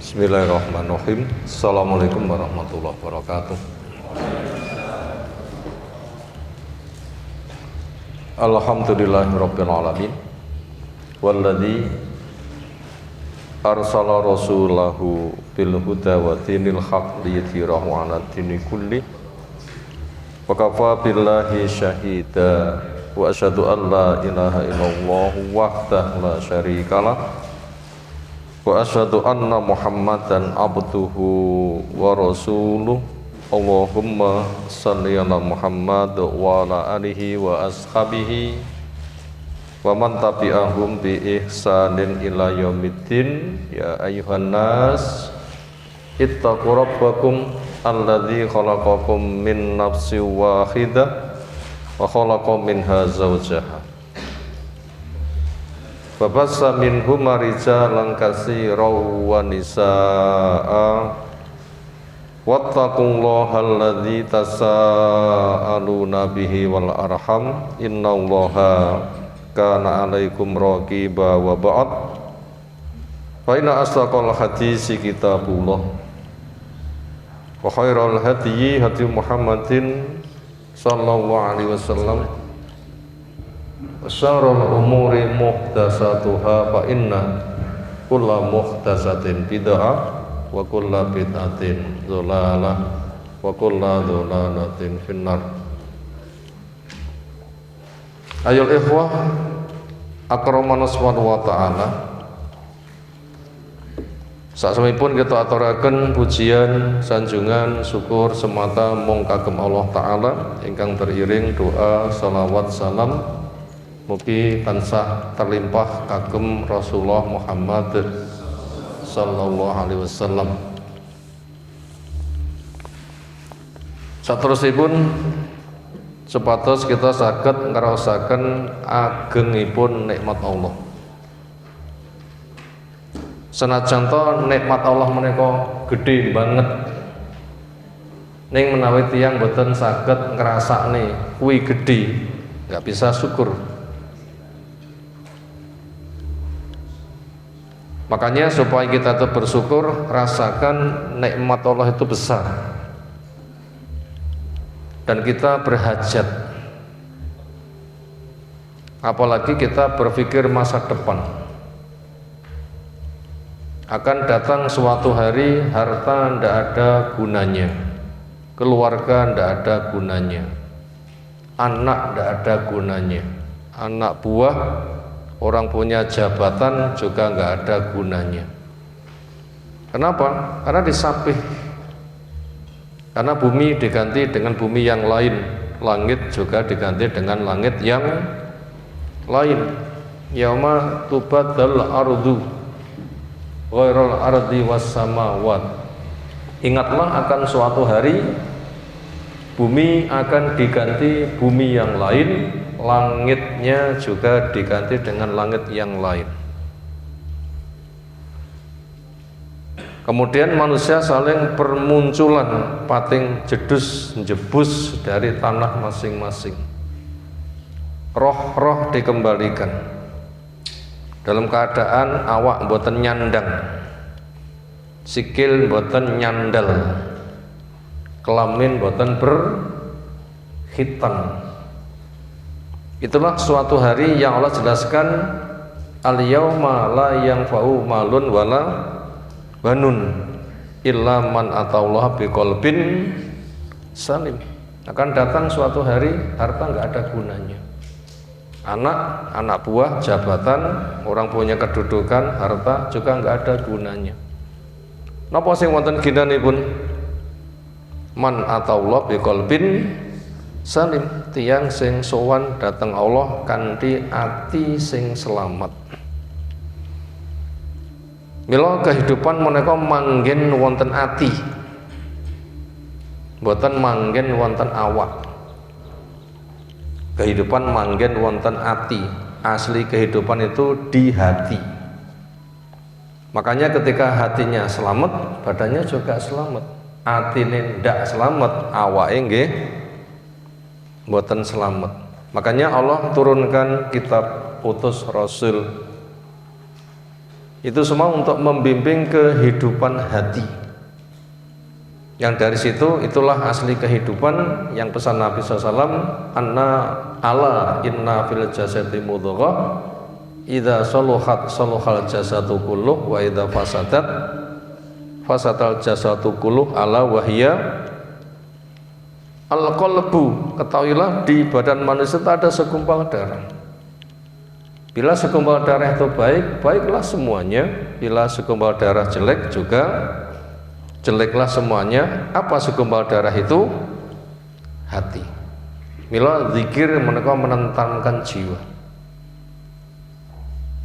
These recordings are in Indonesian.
Bismillahirrahmanirrahim. Assalamualaikum warahmatullahi wabarakatuh. Alhamdulillahirabbil alamin. Walladzi arsala rasulahu bil huda wa dinil haq liyudhhirahu 'ala dini kulli. Wa kafa billahi syahida wa asyhadu an la ilaha illallah wahdahu la syarikalah. Wa asyhadu anna Muhammadan abduhu wa rasuluh. Allahumma salli ala Muhammad wa ala alihi wa ashabihi wa man tabi'ahum bi ihsanin ila yaumiddin. Ya ayyuhan nas ittaqu rabbakum alladzi khalaqakum min nafsin wahidah wa khalaqa minha zawjaha Fabassa minhuma rijalan katsiran wa nisaa'a wattaqullaha alladzi tasaaluna bihi wal arham innallaha kana 'alaikum raqiba wa ba'd. Fa inna asdaqal hadisi kitabullah wa khairal hadyi hadyu Muhammadin sallallahu alaihi wasallam wa syarrul umuri muhdatsatuha fa inna kulla muhdatsatin bid'ah wa kulla bid'atin dhalalah wa kulla dhalalatin finnar. Ayol ikhwah akramana subhanahu wa ta'ala, sasamipun kita aturaken pujian sanjungan syukur semata mung kagem Allah taala ingkang beriring doa salawat salam mugi tansah terlimpah kagem Rasulullah Muhammad sallallahu alaihi wasallam. Saterusipun sepatos kita saged ngraosaken agengipun nikmat Allah. Senajan to nikmat Allah menika gedhe banget, ning menawi tiyang boten saged ngrasakne kuwi gedhe, nggak bisa syukur. Makanya supaya kita tetap bersyukur, rasakan nikmat Allah itu besar dan kita berhajat. Apalagi kita berpikir masa depan, akan datang suatu hari harta tidak ada gunanya, keluarga tidak ada gunanya, anak tidak ada gunanya, anak buah, orang punya jabatan juga nggak ada gunanya. Kenapa? Karena disapih. Karena bumi diganti dengan bumi yang lain, langit juga diganti dengan langit yang lain. Yauma tubaddal ardu ghairal ardi was samawat. Ingatlah akan suatu hari bumi akan diganti bumi yang lain, langitnya juga diganti dengan langit yang lain. Kemudian manusia saling bermunculan, pating jedus jebus dari tanah masing-masing. Roh-roh dikembalikan dalam keadaan awak boten nyandang, sikil boten nyandal, kelamin boten berhitam. Itulah suatu hari yang Allah jelaskan, al-yauma la yanfa'u malun wala banun illa man atallaha biqalbin salim. Akan datang suatu hari harta nggak ada gunanya, anak buah, jabatan, orang punya kedudukan, harta juga nggak ada gunanya. Napa sing wonten ginanipun? Man atallaha biqalbin salim, tiyang sing sowan dateng Allah kanthi ati sing selamat. Mila kehidupan menika manggen wonten ati, boten manggen wonten awak. Kehidupan manggen wonten ati, asli kehidupan itu di hati. Makanya ketika hatinya selamat, badannya juga selamat. Atine ndak selamat, awake nggih mboten selamat. Makanya Allah turunkan kitab, utus Rasul Itu semua untuk membimbing kehidupan hati. Yang dari situ itulah asli kehidupan yang pesan Nabi SAW, anna ala inna fil jasadi mudghah idza saluhat saluhal jasadu kulluh wa idza fasadat fasadal jasadu kulluh ala wahya al-qalbu. Ketahuilah di badan manusia itu ada segumpal darah. Bila segumpal darah itu baik, baiklah semuanya. Bila segumpal darah jelek, juga jeleklah semuanya. Apa segumpal darah itu? Hati. Mila zikir menika menenangkan jiwa.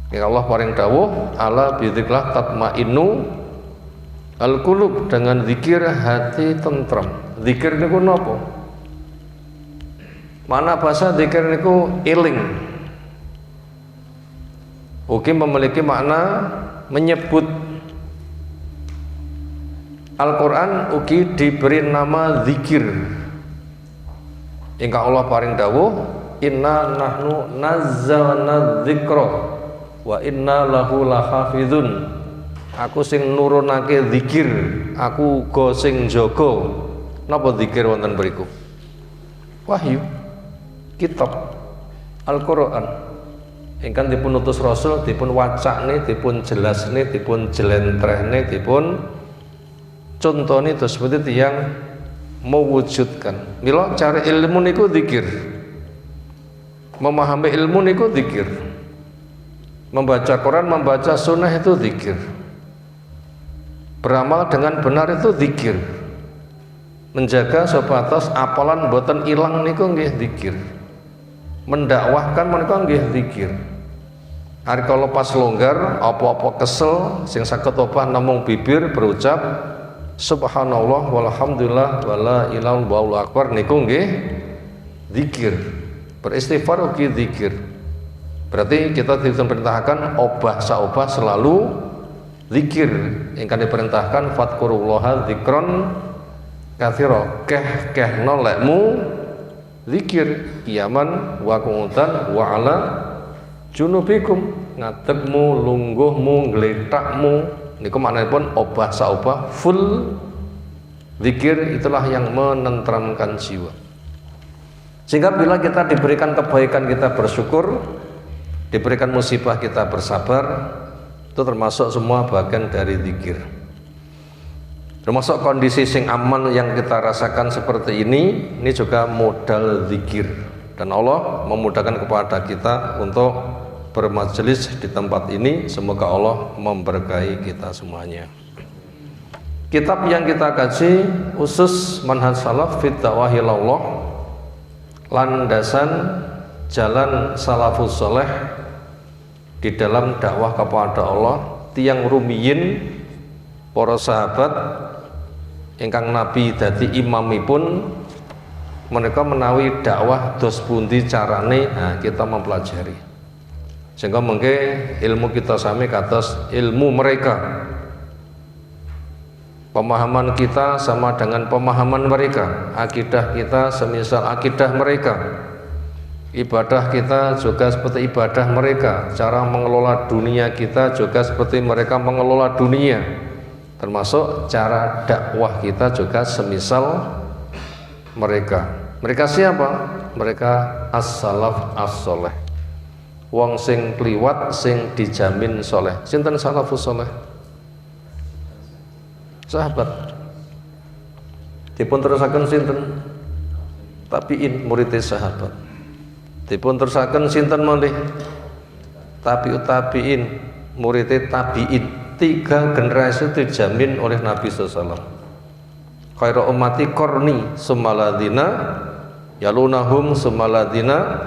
Ya Allah paring dawuh, ala bidzikrillah tatmainnu al-qulub, dengan zikir hati tentram. Zikir niku napa? Mana bahasa zikir niku eling. Ugi memiliki makna menyebut. Al-Quran ugi diberi nama zikir. Ingkang Allah paring dawuh, inna nahnu nazzalna dzikra wa inna lahu lahafizun. Aku sing nurunake zikir, aku go sing jaga. Napa zikir wonten mriku? Wahyu, kitab Al-Quran. Ingkang dipun utus Rasul, dipun wacakne, dipun jelasne, dipun jelentrehne, dipun contone terus seperti tiyang mewujudkan. Mila cari ilmu niku zikir. Memahami ilmu niku zikir. Membaca Quran, membaca sunnah itu zikir. Beramal dengan benar itu zikir. Menjaga sebatas apalan boten ilang niku nggih zikir. Mendakwahkan menika nggih zikir. Hari kalau pas longgar, apa-apa kesel, sing saged opah namung bibir berucap subhanallah walhamdulillah wala ilaha illallah akbar niku nggih zikir. Beristighfar ugi zikir. Berarti kita diperintahkan obah saobah selalu zikir. Ingkang diperintahkan fadkurullaha dzikron katsira, keh-kehno lekmu zikir qiyaman wa qu'udan wa ala junubikum, ngadegmu, lungguhmu, ngletakmu niku maknanipun obah saobah full zikir. Itulah yang menenteramkan jiwa. Sehingga bila kita diberikan kebaikan kita bersyukur, diberikan musibah kita bersabar, itu termasuk semua bagian dari zikir. Termasuk kondisi sing aman yang kita rasakan seperti ini juga modal zikir. Dan Allah memudahkan kepada kita untuk bermajelis di tempat ini. Semoga Allah memberkahi kita semuanya. Kitab yang kita kaji usus manhaj salaf fit dakwah ilallah, landasan jalan salafus soleh di dalam dakwah kepada Allah. Tiang rumiyin, para sahabat ingkang Nabi dadi imamipun, mereka menawi dakwah dos pundi carane, kita mempelajari. Sehingga mengke ilmu kita sami kados ilmu mereka. Pemahaman kita sama dengan pemahaman mereka, akidah kita semisal akidah mereka, ibadah kita juga seperti ibadah mereka, cara mengelola dunia kita juga seperti mereka mengelola dunia, termasuk cara dakwah kita juga semisal mereka. Mereka siapa? Mereka as-salaf as-soleh, wong sing kliwat sing dijamin soleh. Sinten salafus soleh? Sahabat. Dipun terusaken sinten? Tabiin, muridé sahabat. Dipun terusaken sinten malih? Tabiin, muridé tabiin. 3 generasi dijamin oleh Nabi SAW. Khairu ummati qarni summaladina yalunahum summaladina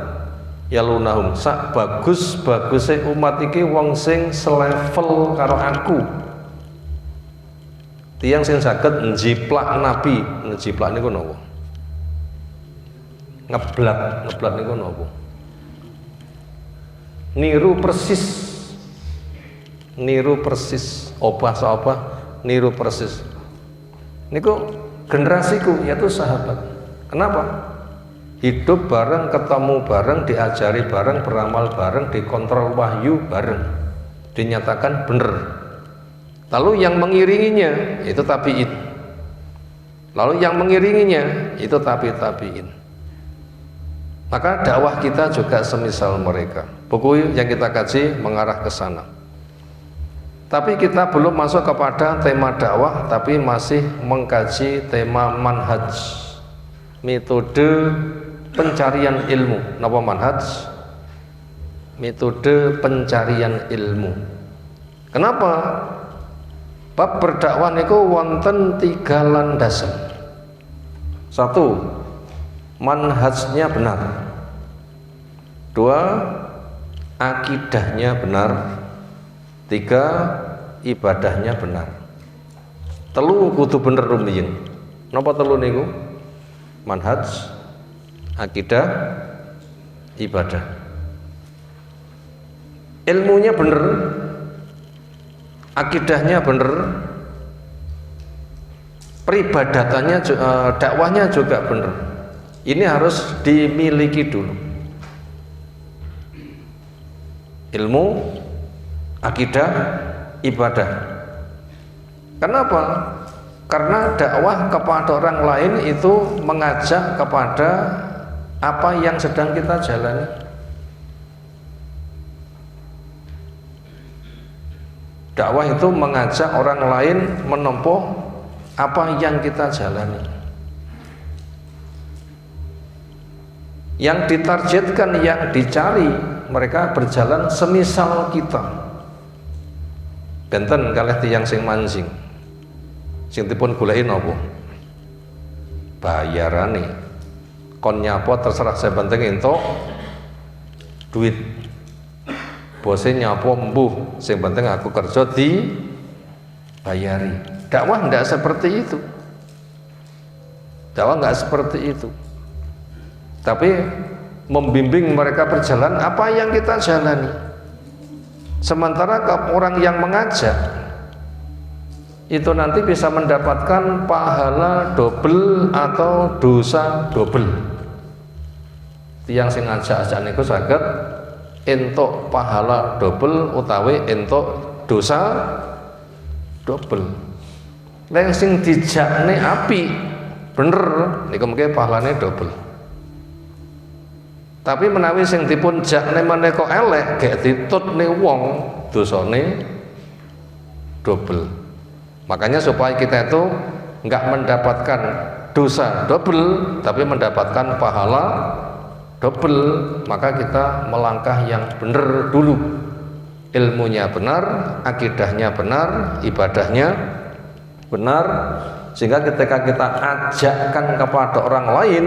yalunahum. Sak bagus-baguse umat iki wong sing selevel karo aku. Tiang sing saged njiplak Nabi. Njiplak niku napa? Ngeblak niku napa? Niru persis, obah-obah niru persis. Niku generasiku, yaitu sahabat. Kenapa? Hidup bareng, ketemu bareng, diajari bareng, beramal bareng, dikontrol wahyu bareng. dinyatakan benar. Lalu yang mengiringinya itu tabi'in. Lalu yang mengiringinya itu tabi'in. Maka dakwah kita juga semisal mereka. Buku yang kita kaji mengarah ke sana. Tapi kita belum masuk kepada tema dakwah, tapi masih mengkaji tema manhaj, metode pencarian ilmu. Napa manhaj? Metode pencarian ilmu. Kenapa? Bab berdakwah niku wonten 3 landasan. 1, manhajnya benar. 2, akidahnya benar. 3, ibadahnya benar. Telu kudu bener rumiyin. Napa telu niku? Manhaj, akidah, ibadah. Ilmunya bener, akidahnya bener, peribadatannya, dakwahnya juga bener. Ini harus dimiliki dulu. Ilmu, akidah, ibadah. Kenapa? Karena dakwah kepada orang lain itu mengajak kepada apa yang sedang kita jalani. Dakwah itu mengajak orang lain menempuh apa yang kita jalani. Yang ditargetkan, yang dicari, mereka berjalan semisal kita. Benten kalih tiyang sing mancing, sing dipun goleki napa? Bayarane. Kon nyapa terserah, saya penting entuk duit. Bose nyapa mbuh, sing penting aku kerja dibayari. Dakwah enggak seperti itu. Dakwah enggak seperti itu. Tapi membimbing mereka berjalan apa yang kita jalani. Sementara orang yang mengajak itu nanti bisa mendapatkan pahala double atau dosa double. Tiyang sing ngajak-ajak niku saged entuk pahala double utawi entuk dosa double. Nek sing dijakne api bener niku mengke pahalane double. Tapi menawi sing dipun jakne maneka elek gek ditutne wong dosane double. Makanya supaya kita itu enggak mendapatkan dosa double tapi mendapatkan pahala double, maka kita melangkah yang benar dulu. Ilmunya benar, akidahnya benar, ibadahnya benar, sehingga ketika kita ajakkan kepada orang lain,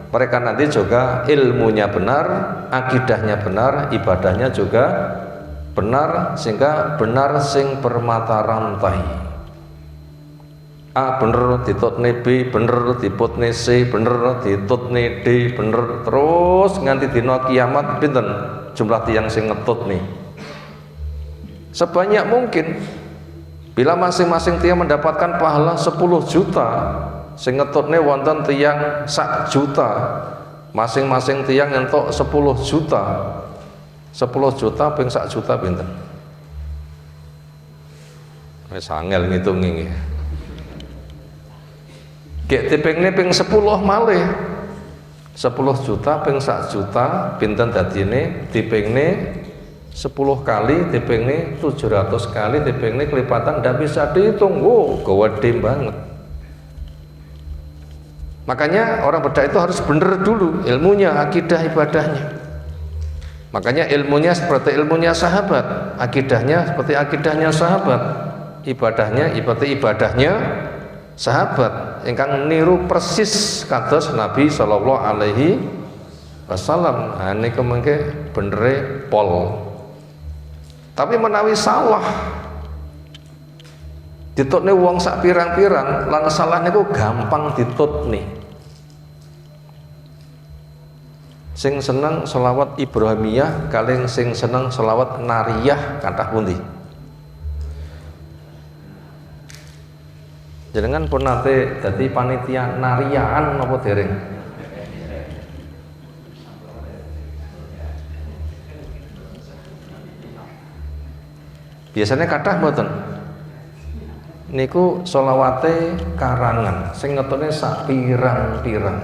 mereka nanti juga ilmunya benar, akidahnya benar, ibadahnya juga benar, sehingga benar sing bermata rantai. A bener ditutne B, bener diputne C, bener ditutne D, bener terus nganti dina kiamat pinten jumlah tiyang sing ngetut nih. Sebanyak mungkin. Bila masing-masing tiyang mendapatkan pahala 10 juta, sing ngetutne wonten tiyang 1 juta. Masing-masing tiyang entuk 10 juta. 10 juta ping 1 juta pinten? Wis angel ngitungi nggih. Gek dipingne ping 10 malih 10 juta ping 1 juta pinten dadine dipingne 10 kali dipingne 700 kali dipingne kelipatan ndak bisa dihitung. Gede banget. Makanya orang berdakwah itu harus bener dulu ilmunya, akidah, ibadahnya. Makanya ilmunya seperti ilmunya sahabat, akidahnya seperti akidahnya sahabat, ibadahnya seperti ibadahnya sahabat ingkang niru persis kados Nabi sallallahu alaihi wasallam. Nah niku mengke benere pol. Tapi menawi salah ditutne wong sak pirang-pirang lan salah niku gampang ditutne. Sing seneng selawat Ibrahimiyah kalih sing seneng selawat Nariyah kathah pundi? Jenengan pun nate dadi panitia nariyaan napa dereng? Biasanya kathah mboten. Niku sholawate karangan, sing ngetone sak pirang-pirang.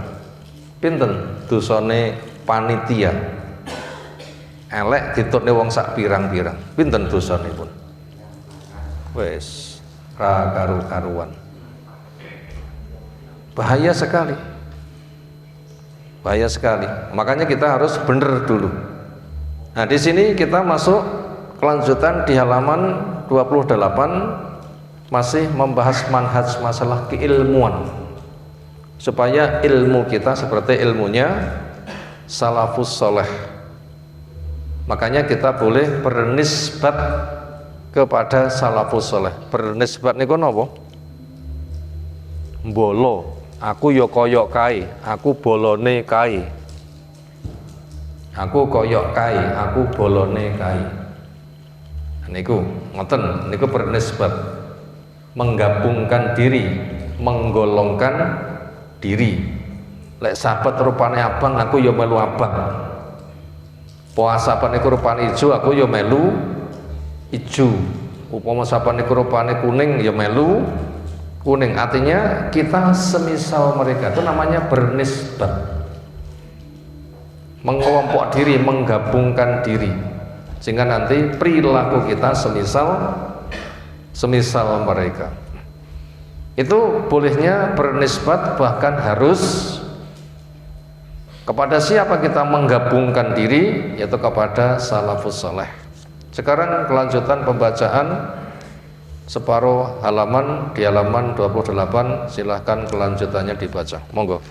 Pinten dosane panitia? Elek ditutne wong sak pirang-pirang. Pinten dosanipun? Wes ra karu-karuan. Bahaya sekali. Bahaya sekali. Makanya kita harus bener dulu. Nah, di sini kita masuk kelanjutan di halaman 28 masih membahas manhaj masalah keilmuan supaya ilmu kita seperti ilmunya salafus soleh. Makanya kita boleh bernisbat kepada salafus soleh. Bernisbat niku napa? Mbolo, aku yo koyok kae, aku bolone kae. Aku koyok kae, aku bolone kae. Niku ngoten, niku bernisbat, menggabungkan diri, menggolongkan diri. Lek sahabat rupane abang, aku yo melu abang. Puasa niku rupane ijo, aku yo melu ijo. Upama sahabat niku rupane kuning, yo melu kuning. Artinya kita semisal mereka, itu namanya bernisbat, mengelompok diri, menggabungkan diri, sehingga nanti perilaku kita semisal mereka. Itu bolehnya bernisbat, bahkan harus kepada siapa kita menggabungkan diri, yaitu kepada salafus saleh. Sekarang kelanjutan pembacaan separuh halaman di halaman 28, silahkan kelanjutannya dibaca, monggo.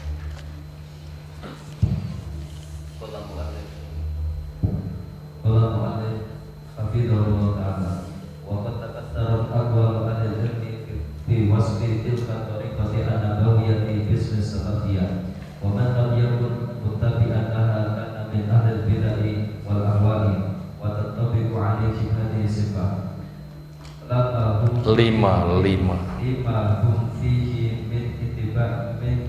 Lima hum fihi min ittiba'in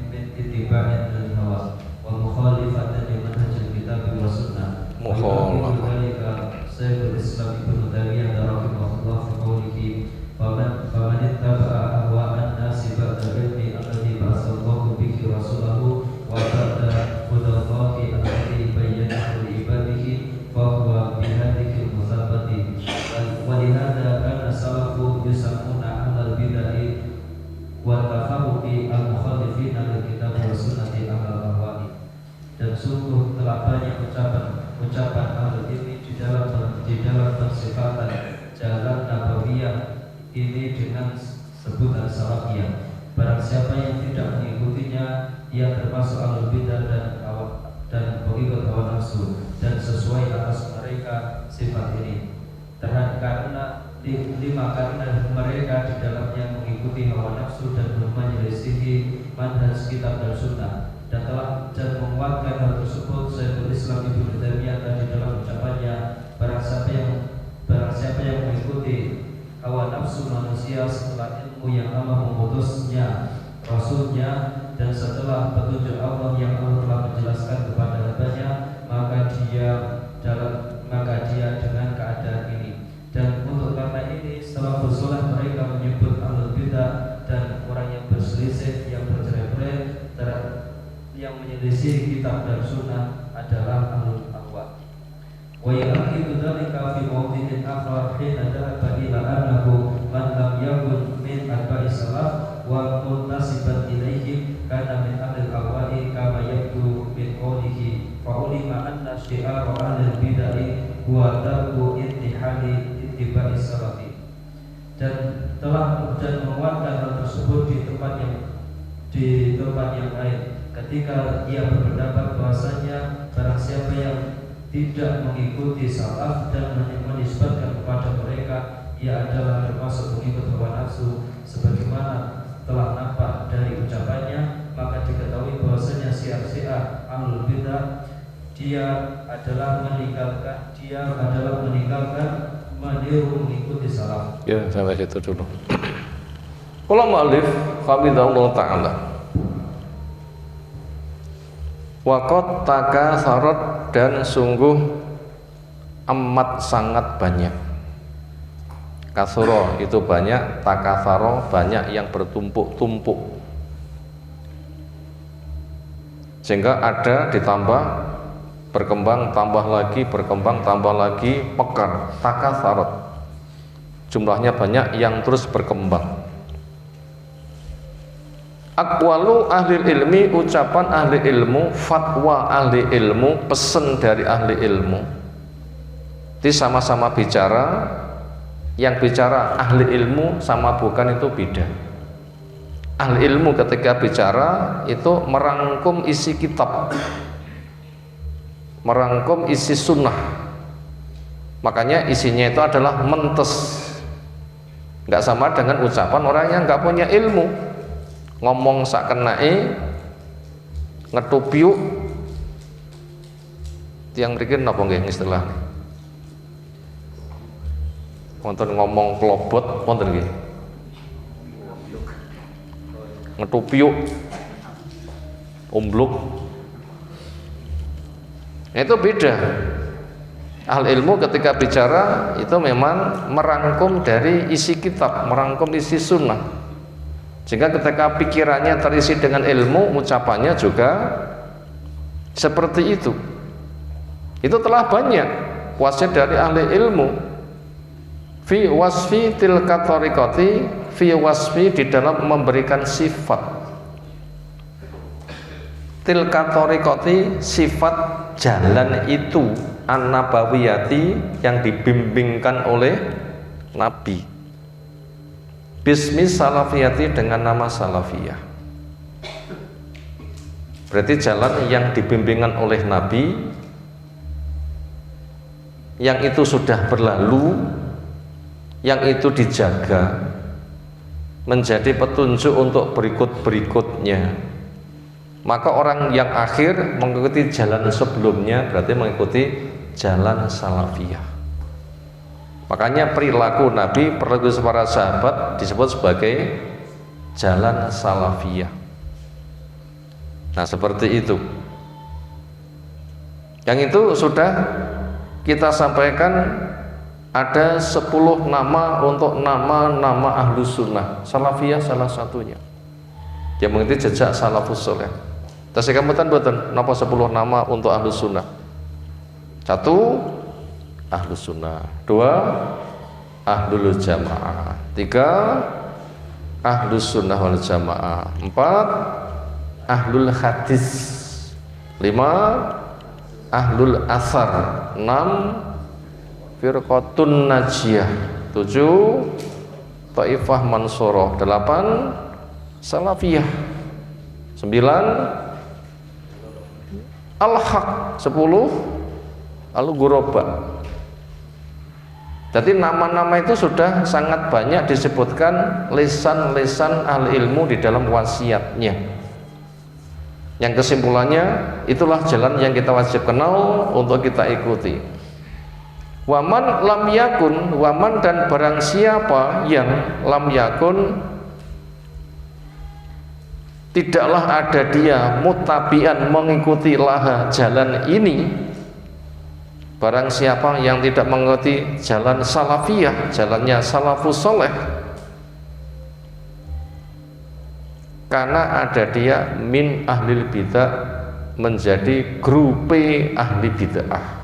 lil hawa wa mukhalifatan li manhajil kitab wa sunnah. Mukhalifah Syekhul Islam Ibnu Taimiyah rahimahullah fi qoulihi faman ittaba'a ahwa'an nasi ba'da ilmi alladhi ba'athallahu bihi rasulahu wa ba'da hudallahi alladhi bayyanahu li ibadihi fa huwa bihadhihi al-musabati wa lihadha kana salafu yusammuna ahlal bid'ah wa tafarruqi al-mukhalifina lil kitab wa sunnati ahlal ahwa'i. Dan sungguh telah banyak ucapan ahlul ilmi di dalam persifatan jalan nabawiyah ini dengan sebutan salafiyah. Barang siapa yang tidak mengikutinya, ia termasuk ahlul bidah dan pengikut hawa nafsu, dan sesuai atas mereka sifat ini. Karena mereka di dalamnya mengikuti hawa nafsu dan menyelisihi manhaj kitab dan sunnah. Dan telah menguatkan hal tersebut Syekhul Islam Ibnu Taimiyah di dalam ucapannya, barang siapa yang mengikuti hawa nafsu manusia setelah ilmu yang Allah mengutusnya Rasulnya, dan setelah petunjuk Allah yang Allah telah menjelaskan kepada hambanya, maka dia dengan keadaan ini. Dan untuk karena ini salafus saleh mereka menyebut ahlul bidah dan orang yang berselisih, yang bercerai-berai, yang menyelisih kitab dan sunnah adalah ahlul ahwa. Wa yaqidu dzalika fi mawdhi'in akhar hina dhahaba ila annahu man lam yakun min atba'i salaf wa muntasiban ilaihim kana min ahlil ahwa'i kama yabdu min qawlihi fa ulima anna syi'ara ahlil bid'ah huwa tarku ittihadi ittiba'i salafi. Dan telah menguatkan hal tersebut di tempat yang lain, ketika ia berpendapat bahwasanya barang siapa yang tidak mengikuti salaf dan menisbatkan kepada mereka, ia adalah termasuk pengikut hawa nafsu, sebagaimana telah nampak dari ucapannya. Maka diketahui bahwasanya syiar ahlul bidah dia adalah meninggalkan meniru mengikuti salaf. Ya, sampai situ dulu. Qala mu'allif hafizahullah ta'ala, waqad takatsarat, dan sungguh amat sangat banyak, Kasuro itu banyak, takasaro banyak yang bertumpuk-tumpuk. Sehingga ada ditambah, berkembang tambah lagi, berkembang tambah lagi, pekar, takasarot. Jumlahnya banyak yang terus berkembang. Aqwalu ahli ilmi, ucapan ahli ilmu, fatwa ahli ilmu, pesan dari ahli ilmu. Itu sama-sama bicara. Yang bicara ahli ilmu sama bukan itu beda. Ahli ilmu ketika bicara itu merangkum isi kitab, merangkum isi sunnah. Makanya isinya itu adalah mentes. Nggak sama dengan ucapan orang yang nggak punya ilmu, ngomong sakenake, ngetupiuk. Tiang mriki napa nggih istilahnya? Wonten ngomong klobot wonten nggih. Ngetupiuk, umbluk. Itu beda. Ahli ilmu ketika bicara itu memang merangkum dari isi kitab, merangkum isi sunnah. Sehingga ketika pikirannya terisi dengan ilmu, ucapannya juga seperti itu. Itu telah banyak wasiat dari ahli ilmu. Fi wasfi tilka tariqati, fi wasfi di dalam memberikan sifat. Tilka tariqati sifat jalan itu an-nabawiyati yang dibimbingkan oleh Nabi. Bismi salafiyati dengan nama salafiyah. Berarti jalan yang dibimbingkan oleh Nabi, yang itu sudah berlalu, yang itu dijaga menjadi petunjuk untuk berikut-berikutnya. Maka orang yang akhir mengikuti jalan sebelumnya berarti mengikuti jalan salafiyah. Makanya perilaku Nabi, perilaku para sahabat disebut sebagai jalan salafiyah. Nah seperti itu. Yang itu sudah kita sampaikan. Ada 10 nama untuk nama-nama ahlus sunnah. Salafiyah salah satunya. Dia mengikuti jejak salafus soleh. Tasih kamutan boten napa 10 nama untuk ahlus sunnah. 1. Ahlus sunnah. 2. Ahlul jamaah. 3. Ahlus sunnah wal jamaah. 4. Ahlul hadis. 5. Ahlul asar. 6. Firqatun najiyah. 7. Taifah mansurah. 8. Salafiyah. 9. Al-haq. 10. Al-ghuraba. Jadi nama-nama itu sudah sangat banyak disebutkan lisan-lisan ahli ilmu di dalam wasiatnya. Yang kesimpulannya itulah jalan yang kita wajib kenal untuk kita ikuti. Waman lam yakun, waman dan barang siapa yang lam yakun tidaklah ada dia mutabian mengikuti laha jalan ini. Barang siapa yang tidak mengikuti jalan salafiyah, jalannya salafus soleh, karena ada dia min ahlil bid'ah, menjadi grupe ahli bid'ah.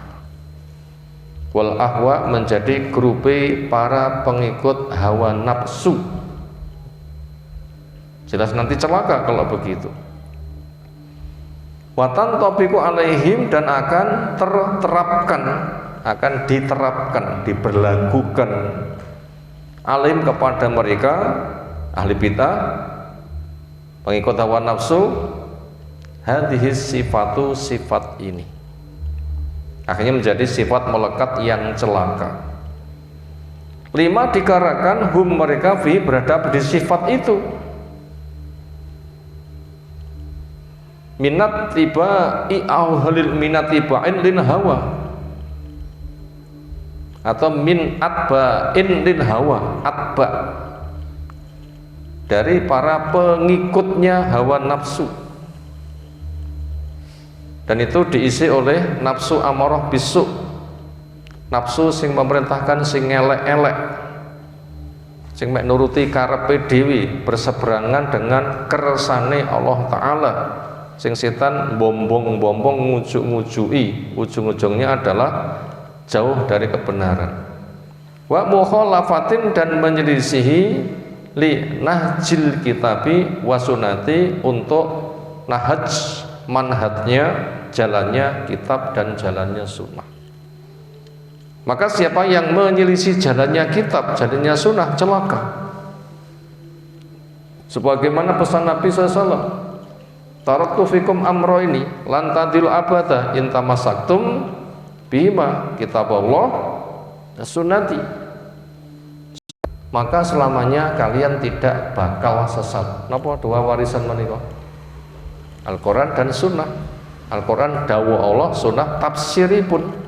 Wal ahwa, menjadi grupe para pengikut hawa nafsu. Jelas nanti celaka kalau begitu. Watan topiku alaihim, dan akan terterapkan, akan diterapkan, diberlakukan alim kepada mereka ahli bid'ah, pengikut hawa nafsu, hadhis sifatu, sifat ini. Akhirnya menjadi sifat melekat yang celaka. 5. Dikarenakan hum mereka fi berada di sifat itu. Minat tiba i'au halil minat tiba'in lin hawa, atau min atba'in lin hawa, atba dari para pengikutnya hawa nafsu. Dan itu diisi oleh nafsu amarah bisu, nafsu sing memerintahkan sing elek-elek, sing mek nuruti karepe dhewe berseberangan dengan kersane Allah Ta'ala, sing setan bombong-bombong ngujuk-ngujui, ujung-ujungnya adalah jauh dari kebenaran. Wa mukhalafatin, dan menyelisihi li nahjil kitabi wa sunati, untuk nahaj manhajnya, jalannya kitab dan jalannya sunnah. Maka siapa yang menyelisih jalannya kitab, jalannya sunnah, celaka. Sebagaimana pesan Nabi SAW, taraktu fikum amro ini lan tadilu abada in tamassaktum bima kitaballah sunnati. Maka selamanya kalian tidak bakal sesat. Napa dua warisan menika? Al-Quran dan sunnah. Al-Quran dawuh Allah, sunnah tafsiripun.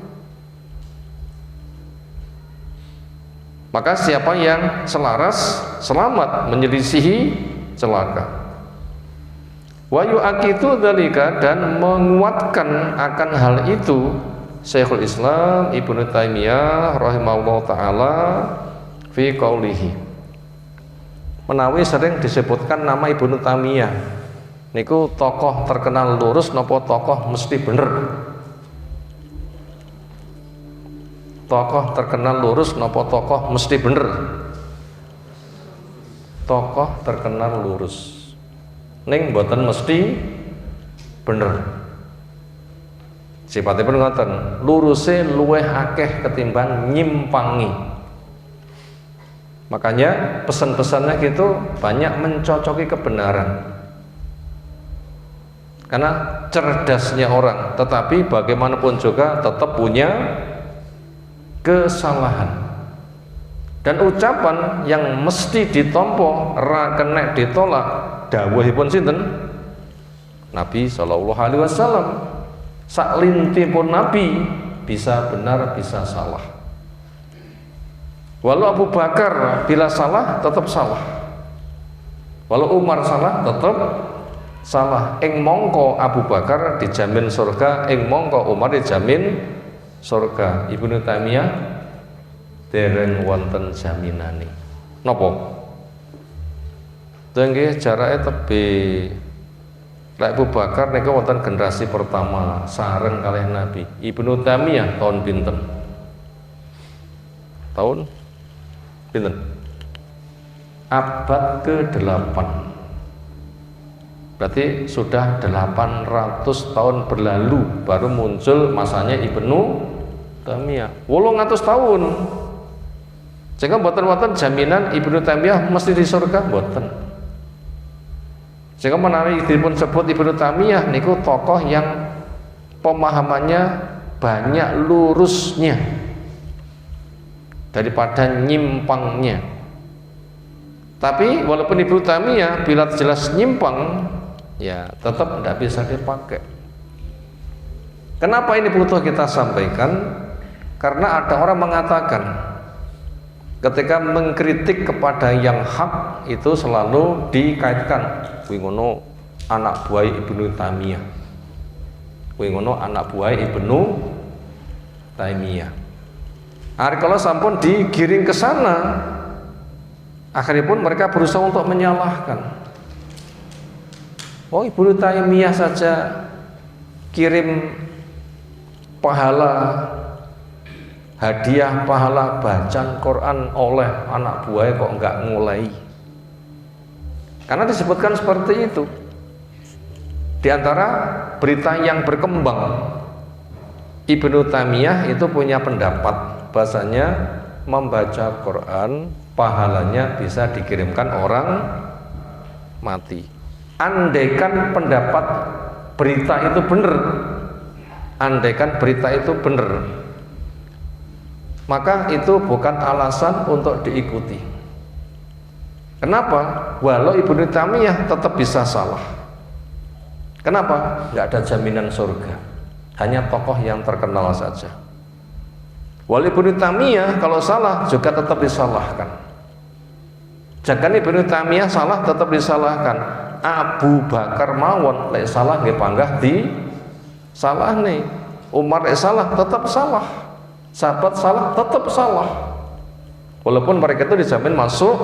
Maka siapa yang selaras selamat, menyelisihi celaka. Wa yu'aqidu dzalika, dan menguatkan akan hal itu Syekhul Islam Ibnu Taimiyah rahimahullah taala fi qaulihi. Menawi sering disebutkan nama Ibnu Taimiyah niku tokoh terkenal lurus napa tokoh mesti bener? Tokoh terkenal lurus napa tokoh mesti bener? Tokoh terkenal lurus. Ning mboten mesti bener. Sifatipun ngoten, luruse luweh akeh ketimbang nyimpangi. Makanya pesan-pesannya gitu banyak mencocoki kebenaran. Karena cerdasnya orang, tetapi bagaimanapun juga tetap punya kesalahan. Dan ucapan yang mesti ditompo, ra kenek ditolak, dawuhipun sinten? Nabi sallallahu alaihi wasallam. Saklintipun Nabi bisa benar bisa salah. Walau Abu Bakar bila salah tetap salah. Walau Umar salah tetap salah. Ing mongko Abu Bakar dijamin surga, ing mongko Umar dijamin surga. Ibnu Taimiyah dereng wonten jaminane. Napa? Tengge jarake tebih. Lek Abu Bakar niku wonten generasi pertama sareng kalih Nabi. Ibnu Taimiyah tahun pinten? Tahun pinten? Abad ke-8. Berarti sudah 800 tahun berlalu baru muncul masanya Ibnu Taimiyah. 800 tahun. Sehingga mboten-mboten jaminan Ibnu Taimiyah mesti di surga, mboten. Sehingga menawi dipun sebut Ibnu Taimiyah niku tokoh yang pemahamannya banyak lurusnya daripada nyimpangnya. Tapi walaupun Ibnu Taimiyah bila jelas nyimpang, ya tetap tidak bisa dipakai. Kenapa ini butuh kita sampaikan? Karena ada orang mengatakan ketika mengkritik kepada yang hak itu selalu dikaitkan kuwi ngono anak buah Ibnu Taimiyah, kuwi ngono anak buah Ibnu Taimiyah. Hari kalau sampun digiring ke sana, akhirnya pun mereka berusaha untuk menyalahkan. Oh, Ibnu Taimiyah saja kirim pahala, hadiah pahala bacaan Quran oleh anak buahnya kok enggak mulai. Karena disebutkan seperti itu. Di antara berita yang berkembang, Ibnu Taimiyah itu punya pendapat bahasanya membaca Quran pahalanya bisa dikirimkan orang mati. Andaikan pendapat berita itu benar, andaikan berita itu benar, maka itu bukan alasan untuk diikuti. Kenapa? Walau Ibnu Taimiyah tetap bisa salah. Kenapa? Nggak ada jaminan surga. Hanya tokoh yang terkenal saja. Walau Ibnu Taimiyah kalau salah juga tetap disalahkan. Jangan Ibnu Taimiyah salah tetap disalahkan. Abu Bakar mawon lek salah nggih panggah di salah nih. Umar lek salah tetap salah. Sahabat salah tetap salah. Walaupun mereka itu dijamin masuk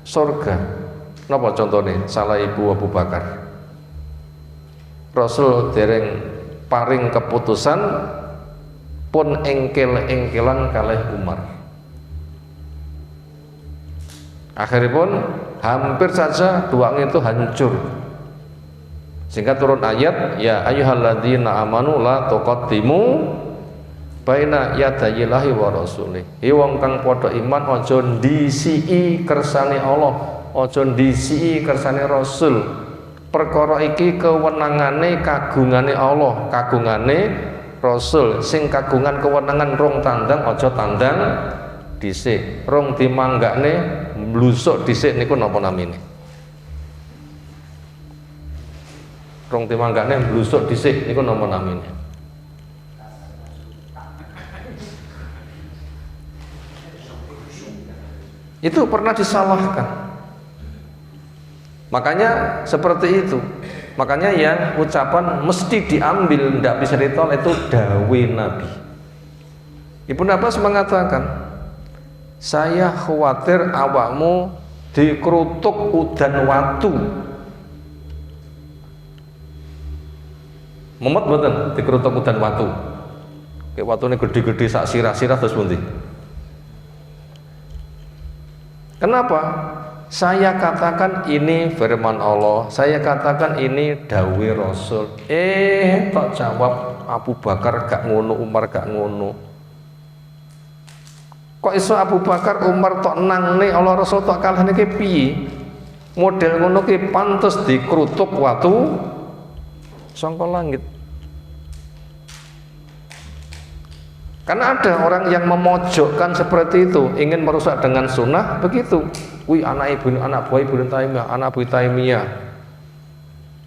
surga. Napa contohnya? Salah ibu Abu Bakar. Rasul dereng paring keputusan pun engkel-engkelan kalih Umar. Akhirnya pun hampir saja duanya itu hancur. Sehingga turun ayat, ya ayyuhalladzina amanu la tuqaddimu baina yadayillahi wa rasulih. Wong kang padha iman aja ndisiki kersane Allah, aja ndisiki kersane Rasul. Perkara iki kewenangane kagungane Allah, kagungane Rasul. Sing kagungan kewenangan rong tandang aja tandang dhisik. Rong dimanggakne mblusuk dhisik niku napa namine? Rong timanggane mblusuk dhisik niku napa namine? Itu pernah disalahkan. Makanya seperti itu. Makanya yang ucapan mesti diambil, tidak bisa ditolak, itu dawe Nabi. Ibnu Abbas mengatakan, saya khawatir awakmu dikrutuk udan watu. Mumet mboten dikrutuk udan watu. Kayak watune gede-gede sak sirah-sirah terus pundi? Kenapa? Saya katakan ini firman Allah, saya katakan ini dawe Rasul. Tak jawab Abu Bakar gak ngono, Umar gak ngono. Kok iso Abu Bakar, Umar tok nangne Allah Rasul tok kalahne ki piye? Model ngono ki pantes dikrutuk watu saka langit. Karena ada orang yang memojokkan seperti itu, ingin merusak dengan sunnah, begitu. Wih, anak buah Ibnu Taimiyah, anak Abu Taimiyah.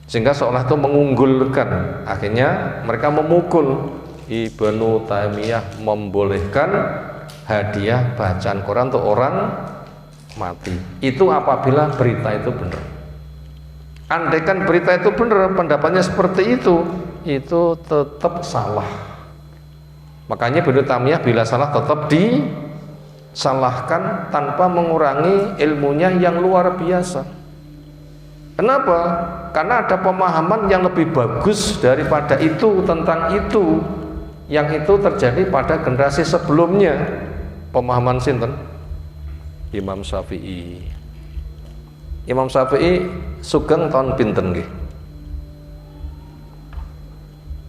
Sehingga seolah itu mengunggulkan. Akhirnya mereka memukul. Ibnu Taimiyah membolehkan hadiah bacaan Quran untuk orang mati. Itu apabila berita itu benar. Andaikan berita itu benar, pendapatnya seperti itu tetap salah. Makanya Ibnu Taimiyah bila salah tetap disalahkan tanpa mengurangi ilmunya yang luar biasa. Kenapa? Karena ada pemahaman yang lebih bagus daripada itu tentang itu, yang itu terjadi pada generasi sebelumnya. Pemahaman sinten? Imam Syafi'i. Imam Syafi'i sugeng tahun pinten nggih?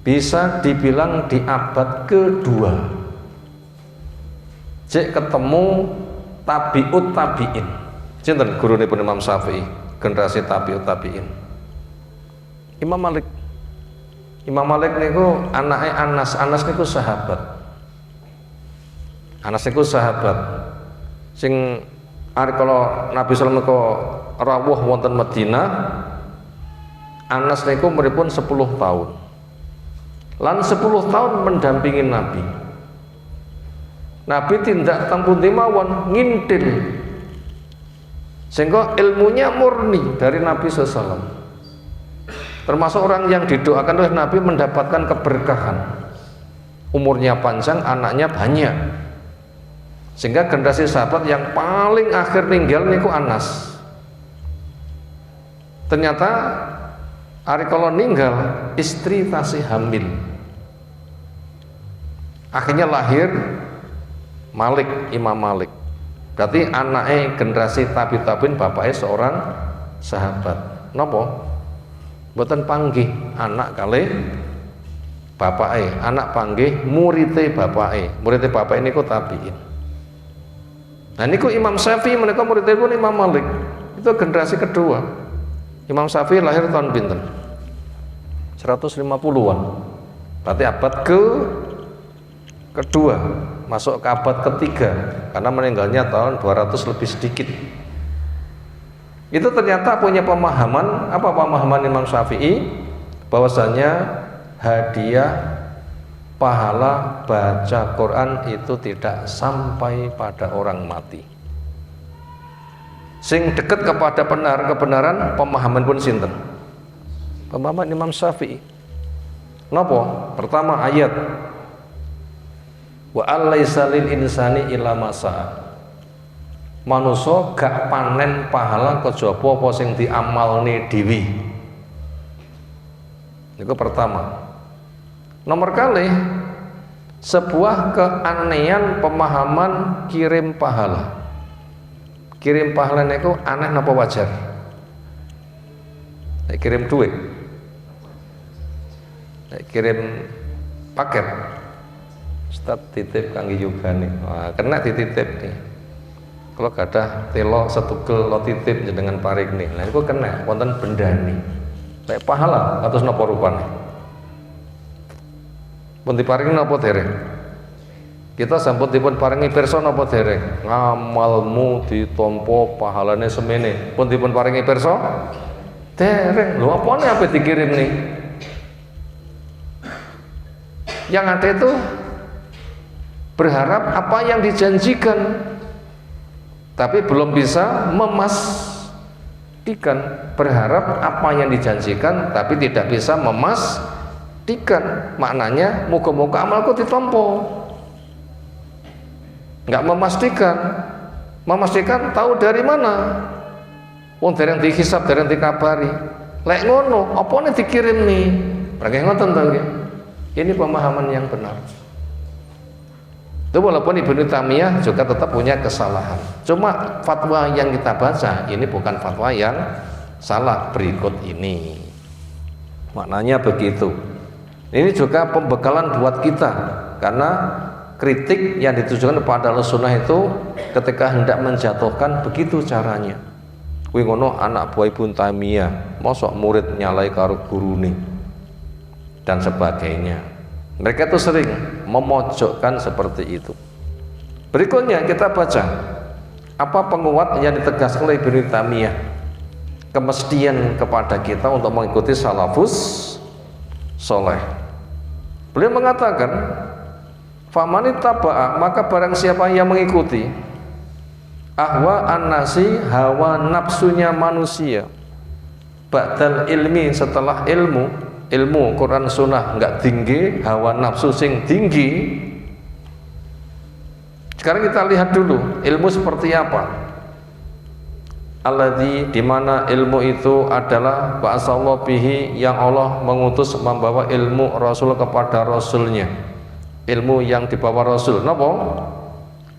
Bisa dibilang di abad kedua. Cek ketemu tabiut tabiin. Sinten gurune pun Imam Syafi'i, generasi tabiut tabiin. Imam Malik. Imam Malik niku anake Anas. Anas niku sahabat. Anas niku sahabat. Sing ari kala Nabi sallallahu alaihi wasallam rawuh wonten Madinah, Anas niku umuripun 10 tahun. Lan 10 tahun mendampingi Nabi. Nabi tindak teng pundi mawon ngintil. Sehingga ilmunya murni dari Nabi SAW. Termasuk orang yang didoakan oleh Nabi mendapatkan keberkahan. Umurnya panjang, anaknya banyak. Sehingga generasi sahabat yang paling akhir ninggal niku Anas. Ternyata hari kalau ninggal istri tasih hamil. Akhirnya lahir Malik, Imam Malik. Berarti anaknya generasi tabi'in, bapaknya seorang sahabat. Napa? Mboten panggih anak kali bapaknya, anak panggih muridé bapaknya. Muridé bapaknya niku tabi'in. Nah niku Imam Syafi'i menika muridé pun Imam Malik. Itu generasi kedua. Imam Syafi'i lahir tahun pinten? 150-an. Berarti abad kedua, masuk ke abad ketiga, karena meninggalnya tahun 200 lebih sedikit. Itu ternyata punya pemahaman, apa pemahaman Imam Syafi'i? Bahwasanya hadiah pahala baca Quran itu tidak sampai pada orang mati. Sing dekat kepada kebenaran pemahaman pun sinten? Pemahaman Imam Syafi'i. Napa? Pertama ayat wa alaisa lil insani illa ma sa'a. manusa gak panen pahala kejaba apa sing diamalne dhewe. Itu pertama. Nomor kali sebuah keanehan pemahaman kirim pahala. Kirim pahala niku aneh napa wajar? Nek kirim duit, nek kirim paket, Ustaz titip kangge yogane. Wah, kena dititip nih. Kalau gadah telo setugel lo titip jenengan paring nih. Nah niku kena wonten bendani. Nek pahala atus napa rupane? Pun diparingi napa dereng? Kita sampun dipun paringi pirsa napa dereng? Ngamalmu ditampa pahalane semene. Pun dipun paringi pirsa? Dereng. Lho apane ape dikirim nih? Yang ada itu berharap apa yang dijanjikan, tapi belum bisa memastikan. Berharap apa yang dijanjikan tapi tidak bisa memastikan. Maknanya moga-moga amalku ditampa. Enggak memastikan. Memastikan tahu dari mana? Wong dereng dihisab, dereng dikabari. Lek ngono, apane dikirim nih? Berarti ngoten to nggih. Ini pemahaman yang benar. Itu walaupun Ibnu Taimiyah juga tetap punya kesalahan. Cuma fatwa yang kita baca ini bukan fatwa yang salah berikut ini. Maknanya begitu. Ini juga pembekalan buat kita, karena kritik yang ditujukan kepada Ahlussunnah itu ketika hendak menjatuhkan begitu caranya. Kuwi ngono anak buah Ibnu Taimiyah, mosok murid nyalai karo gurune dan sebagainya. Mereka itu sering memojokkan seperti itu. Berikutnya kita baca apa penguat yang ditegaskan oleh Ibnu Taimiyah, kemestian kepada kita untuk mengikuti salafus soleh. Beliau mengatakan, famani taba'a, maka barang siapa yang mengikuti ahwa an-nasi, hawa nafsunya manusia, ba'dal ilmi, setelah ilmu Quran sunnah enggak tinggi, hawa nafsu sing tinggi. Sekarang kita lihat dulu ilmu seperti apa. Alladzi, dimana ilmu itu adalah ba'asallahu bihi, yang Allah mengutus membawa ilmu Rasul kepada Rasulnya. Ilmu yang dibawa Rasul napa?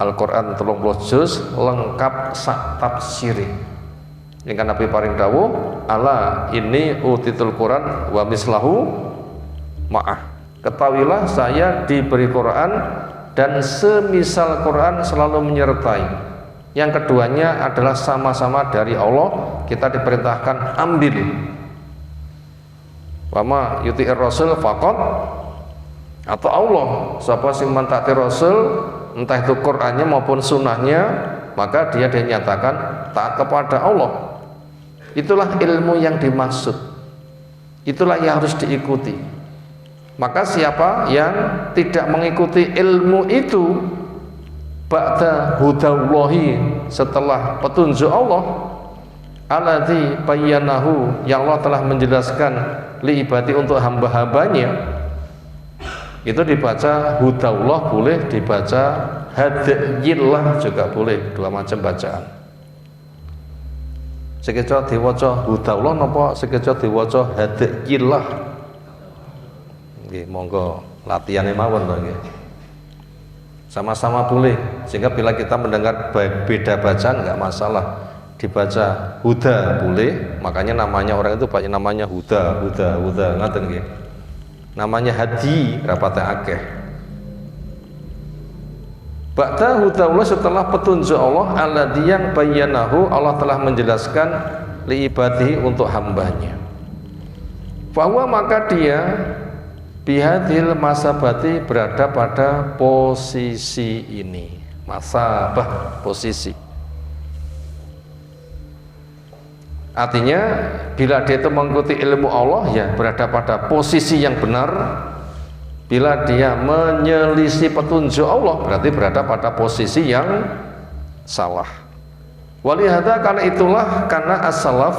Al-Quran 30 juz lengkap sak tafsiri. Yang kan Nabi paring dawuh, ala ini utitul Quran wa mislahu ma'ah. Ketahuilah saya diberi Quran dan semisal Quran selalu menyertai. Yang keduanya adalah sama-sama dari Allah. Kita diperintahkan ambil. Wa ma yuti'ir rasul faqat, atau Allah, siapa sing mentaati Rasul, entah itu Qur'annya maupun sunnahnya, maka dia dinyatakan taat kepada Allah. Itulah ilmu yang dimaksud, itulah yang harus diikuti. Maka siapa yang tidak mengikuti ilmu itu ba'da hudallahi, setelah petunjuk Allah, alladzi bayyanahu, yang Allah telah menjelaskan li ibadi, untuk hamba-hambanya, itu dibaca hudallah boleh, dibaca hadiyillah juga boleh, dua macam bacaan. Sekeca diwaca hudallah napa sekeca diwaca hadiyillah. Nggih, monggo latihane mawon to nggih. Sama-sama boleh, sehingga bila kita mendengar beda bacaan enggak masalah. Dibaca huda boleh, makanya namanya orang itu banyak namanya huda ngaten nggih. Namanya hadi rapate akeh. Ba'da hudallah, setelah petunjuk Allah, alladzi yang bayyanahu, Allah telah menjelaskan li ibadihi, untuk hambanya. Bahwa maka dia bihadil masabati, berada pada posisi ini. Masabah, posisi. Artinya bila dia itu mengikuti ilmu Allah, ya berada pada posisi yang benar. Bila dia menyelisih petunjuk Allah, berarti berada pada posisi yang salah. Walihada, karena itulah, karena as-salaf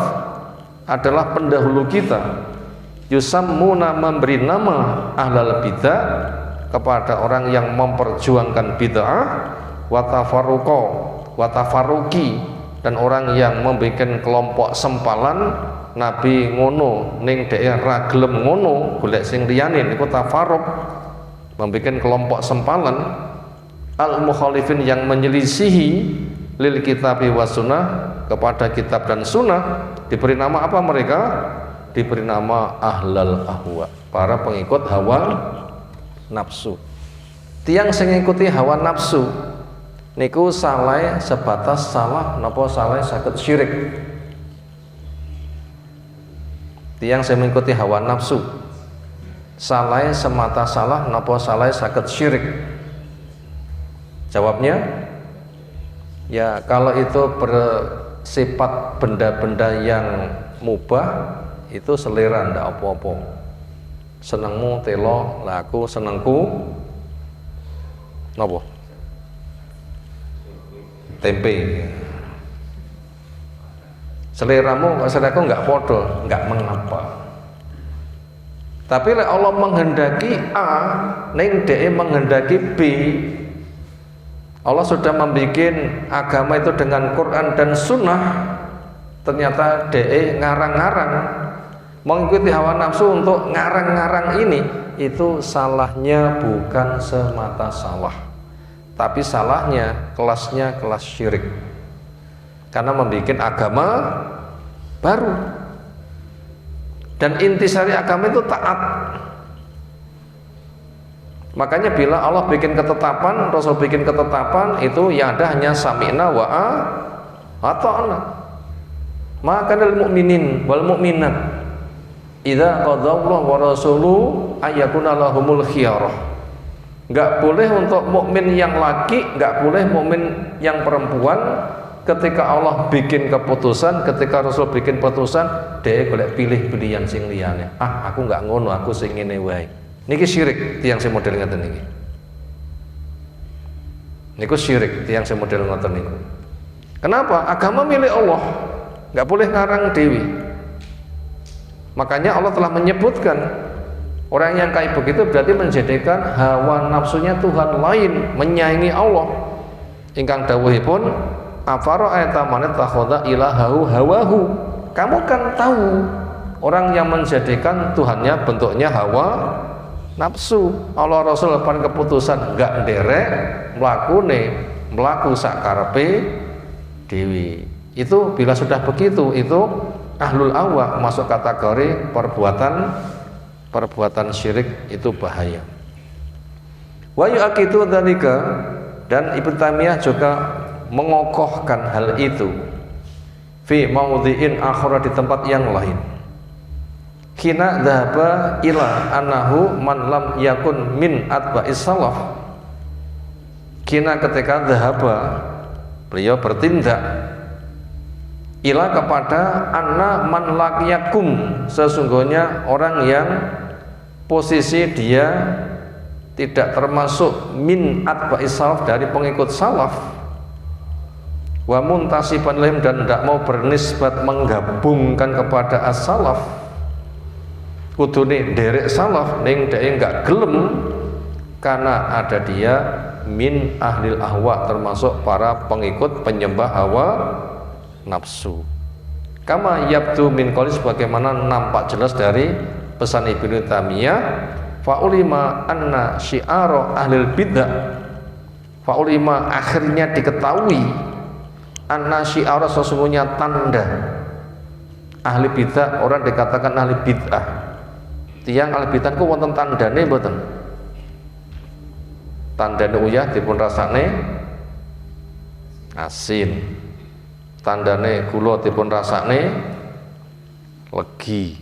adalah pendahulu kita, yusammuna, memberi nama ahlal bid'ah, kepada orang yang memperjuangkan bid'ah, wa tafarruqa, watafaruki, dan orang yang membuat kelompok sempalan Nabi ngono ning dhek ra gelem ngono golek sing liyane niku tafarruq, membuat kelompok sempalan. Al mukhalifin, yang menyelisihi lil kitabi was sunnah, kepada kitab dan sunnah. Diberi nama apa mereka? Diberi nama ahlal ahwa, para pengikut hawa nafsu. Tiang sing ngikuti hawa nafsu niku salah sebatas salah napa salah saged syirik. Tiang sing mengikuti hawa nafsu salah semata salah napa salah saged syirik. Jawabnya ya, kalau itu bersifat benda-benda yang mubah itu selera, ndak apa-apa. Senengmu telo, lah aku senengku napa? Tempe. Seleramu seleraku nggak podo, nggak mengapa. Tapi Allah menghendaki A, ning DE menghendaki B. Allah sudah membuat agama itu dengan Quran dan Sunnah, ternyata DE ngarang-ngarang, mengikuti hawa nafsu untuk ngarang-ngarang ini. Itu salahnya bukan semata salah, tapi salahnya kelasnya kelas syirik, karena membuat agama baru. Dan intisari agama itu taat. Makanya bila Allah bikin ketetapan, Rasul bikin ketetapan, itu yang ada hanya sami'na wa ata'na. Maka lil mu'minin wal mu'minat idza qadallahu wa rasuluhu ayyakuna lahumul khiyarah. Enggak boleh untuk mukmin yang laki, enggak boleh mukmin yang perempuan, ketika Allah bikin keputusan, ketika Rasul bikin keputusan, dia golek pilih-pilihan sing liyane. Aku enggak ngono, aku sing ngene wae. Niki syirik tiang sing model ngoten niki. Niku syirik tiang sing model ngoten niku. Kenapa? Agama milik Allah, enggak boleh ngarang dewi. Makanya Allah telah menyebutkan orang yang kayak begitu berarti menjadikan hawa nafsunya Tuhan lain, menyaingi Allah. Ingkang dawuhipun afara'aita man takhadha ilahahu hawahu. Kamu kan tahu orang yang menjadikan Tuhannya bentuknya hawa nafsu. Allah Rasul lepan keputusan enggak nderek mlaku sak karepe dewi. Itu bila sudah begitu, itu ahlul ahwa, masuk kategori perbuatan syirik, itu bahaya. Wa yu'aqidu dzalika, dan Ibnu Taimiyah juga mengokohkan hal itu fi maudhi'in akhara, di tempat yang lain. Kina dhahaba ila annahu man lam yakun min atba'is salaf. Kina ketika dhahaba, beliau bertindak ila kepada anna man laqiyakum, sesungguhnya orang yang posisi dia tidak termasuk min atba'is salaf, dari pengikut salaf, wa muntasiban lahum, dan tidak mau bernisbat menggabungkan kepada as-salaf, kudune derek salaf ning dhek enggak gelem karena ada dia min ahlil ahwa, termasuk para pengikut penyembah hawa nafsu. Kama yabdu min qouli, sebagaimana nampak jelas dari pesan Ibnu Taimiyah, faulima anna syi'ara ahlil bid'ah, faulima akhirnya diketahui anna syi'ara, sesungguhnya tanda ahli bid'ah, orang dikatakan ahli bid'ah. Tiang ahli bid'ah ku wonten tandane mboten? Tandane uyah dipun rasane asin, tandane gula dipun rasane legi.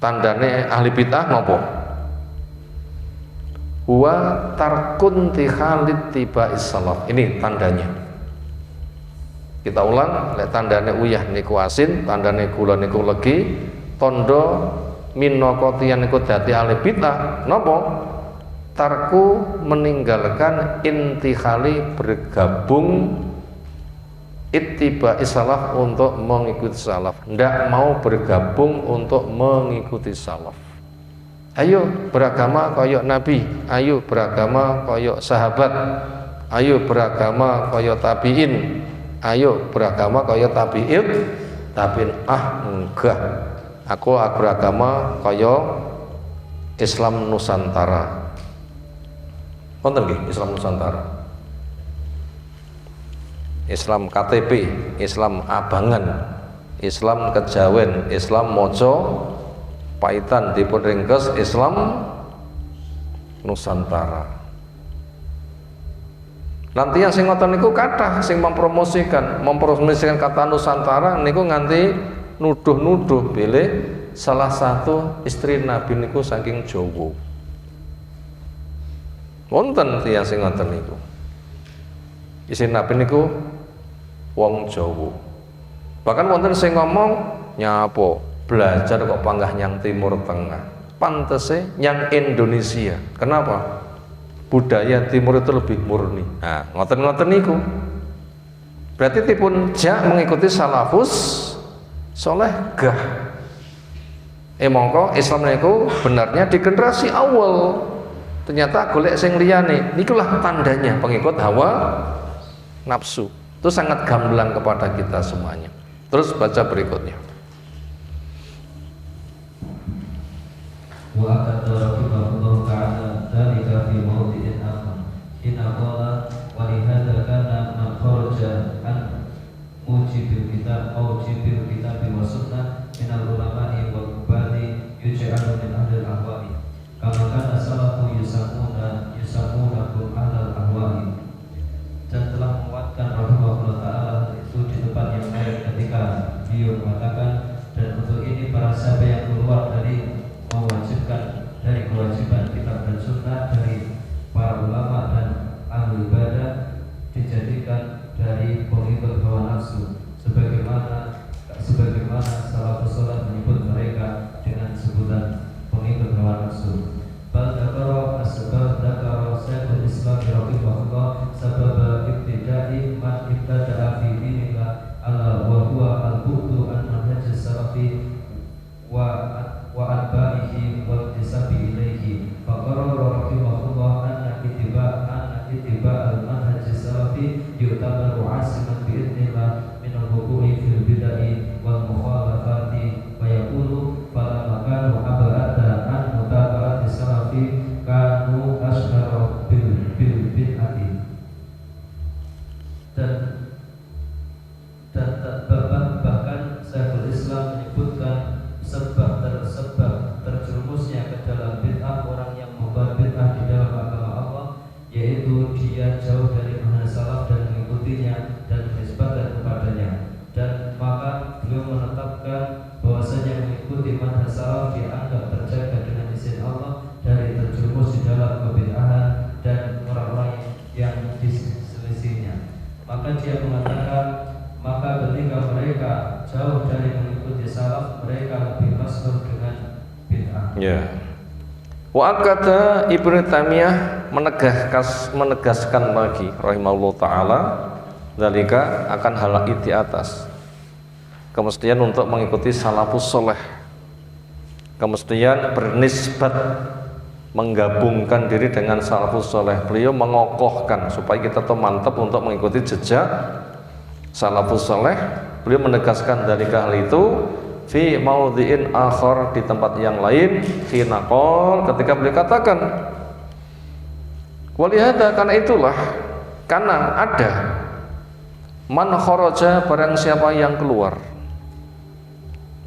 Tandane ahli bid'ah napa? Huwa tarkun tikhalit tiba'is salaf. Ini tandanya. Kita ulang, lek tandane uyah niku asin, tandane gula niku legi, tondo minokotian niku dadi ahli bid'ah napa? Tarku, meninggalkan intikhali, bergabung, ittiba salaf, untuk mengikuti salaf, ndak mau bergabung untuk mengikuti salaf. Ayo beragama koyok Nabi, ayo beragama koyok sahabat, ayo beragama kaya tabiin, ayo beragama kaya tabiin. Enggak, aku beragama kaya Islam Nusantara. Wonten nggih Islam Nusantara, Islam KTP, Islam Abangan, Islam Kejawen, Islam Mojo Paitan dipun ringkes Islam Nusantara. Nanti yang sing ngoten niku kathah sing mempromosikan kata Nusantara niku nganti nuduh-nuduh bilih salah satu istri Nabi niku saking Jawa. Wonten tiyang sing ngoten niku. Istri Nabi niku wong Jawa. Bahkan wonten sing ngomong nyapa belajar kok panggah nyang Timur Tengah. Pantese nyang Indonesia. Kenapa? Budaya Timur itu lebih murni. Nah, ngoten-ngoten niku. Berarti tipun jak mengikuti salafus soleh gah. Mongko Islam niku benarnya di generasi awal. Ternyata golek sing liyane. Nikulah tandanya pengikut hawa nafsu. Itu sangat gamblang kepada kita semuanya. Terus baca berikutnya. Wa rahimahullah ta'ala dzalika fi mawdi'in akhar. Inna qala wa li hadza kana man kharaja an mujibil kitab aw jibil kitab wa sunnah min al-ulama'i wal ubadi yuj'alu min ahli al-ahwa'i kama kana salafu yusamuna kum ahlal ahwa'i. Dan telah menguatkan rahimahullah ta'ala itu di tempat yang lain ketika beliau mengatakan, dan untuk ini para sahabat yang keluar dari mewajibkan dari kewajiban kitab dan sunnah dari para ulama dan ahli ibadah dijadikan dari pengikut hawa nafsu sebagaimana salafus saleh menyebut mereka dengan sebutan pengikut hawa nafsu. Dzakara Syekhul Islam rahimahullah sabab ibtida'i man ibtada'a fi dinillah ala wa huwa al-bu'du an manhaj salafi wa atba'ihi wa intisabi ilaihi. Faqarara rahimahullah anna ittiba' al-manhaj salafi yu'tabaru 'asiman bi'idnillah min al-wuqu'i fil bid'ah wal mukhalafati wa yaqulu fala makanu abada an mutaba'ati salafi kanu ashara bil bid'ati. Dan bahkan Syekhul Islam menyebutkan sebab terjerumusnya ke dalam bid'ah orang yang membuat bid'ah di dalam agama Allah, yaitu dia jauh dari manhaj salaf dan mengikutinya dan menisbahkan kepadanya. Dan maka beliau menetapkan bahwasanya mengikuti manhaj salaf dianggap terjaga dengan izin Allah dari terjerumus di dalam kebid'ahan dan orang-orang yang diselisihnya. Maka dia mengatakan, maka ketika mereka jauh dari mengikuti salaf, mereka lebih masyhur dengan bid'ah. Ya. Wa akada Ibnu Taimiyah menegaskan lagi rahimahullah taala dzalika akan hal di atas. Kemestian untuk mengikuti salafus saleh. Kemestian bernisbat menggabungkan diri dengan salafus saleh. Beliau mengokohkan supaya kita tuh mantap untuk mengikuti jejak salafus saleh. Beliau menegaskan dari hal itu fi maudhi'in akhar, di tempat yang lain, hina qol, ketika beliau katakan walihada, karena itulah, karena ada man kharaja, barang siapa yang keluar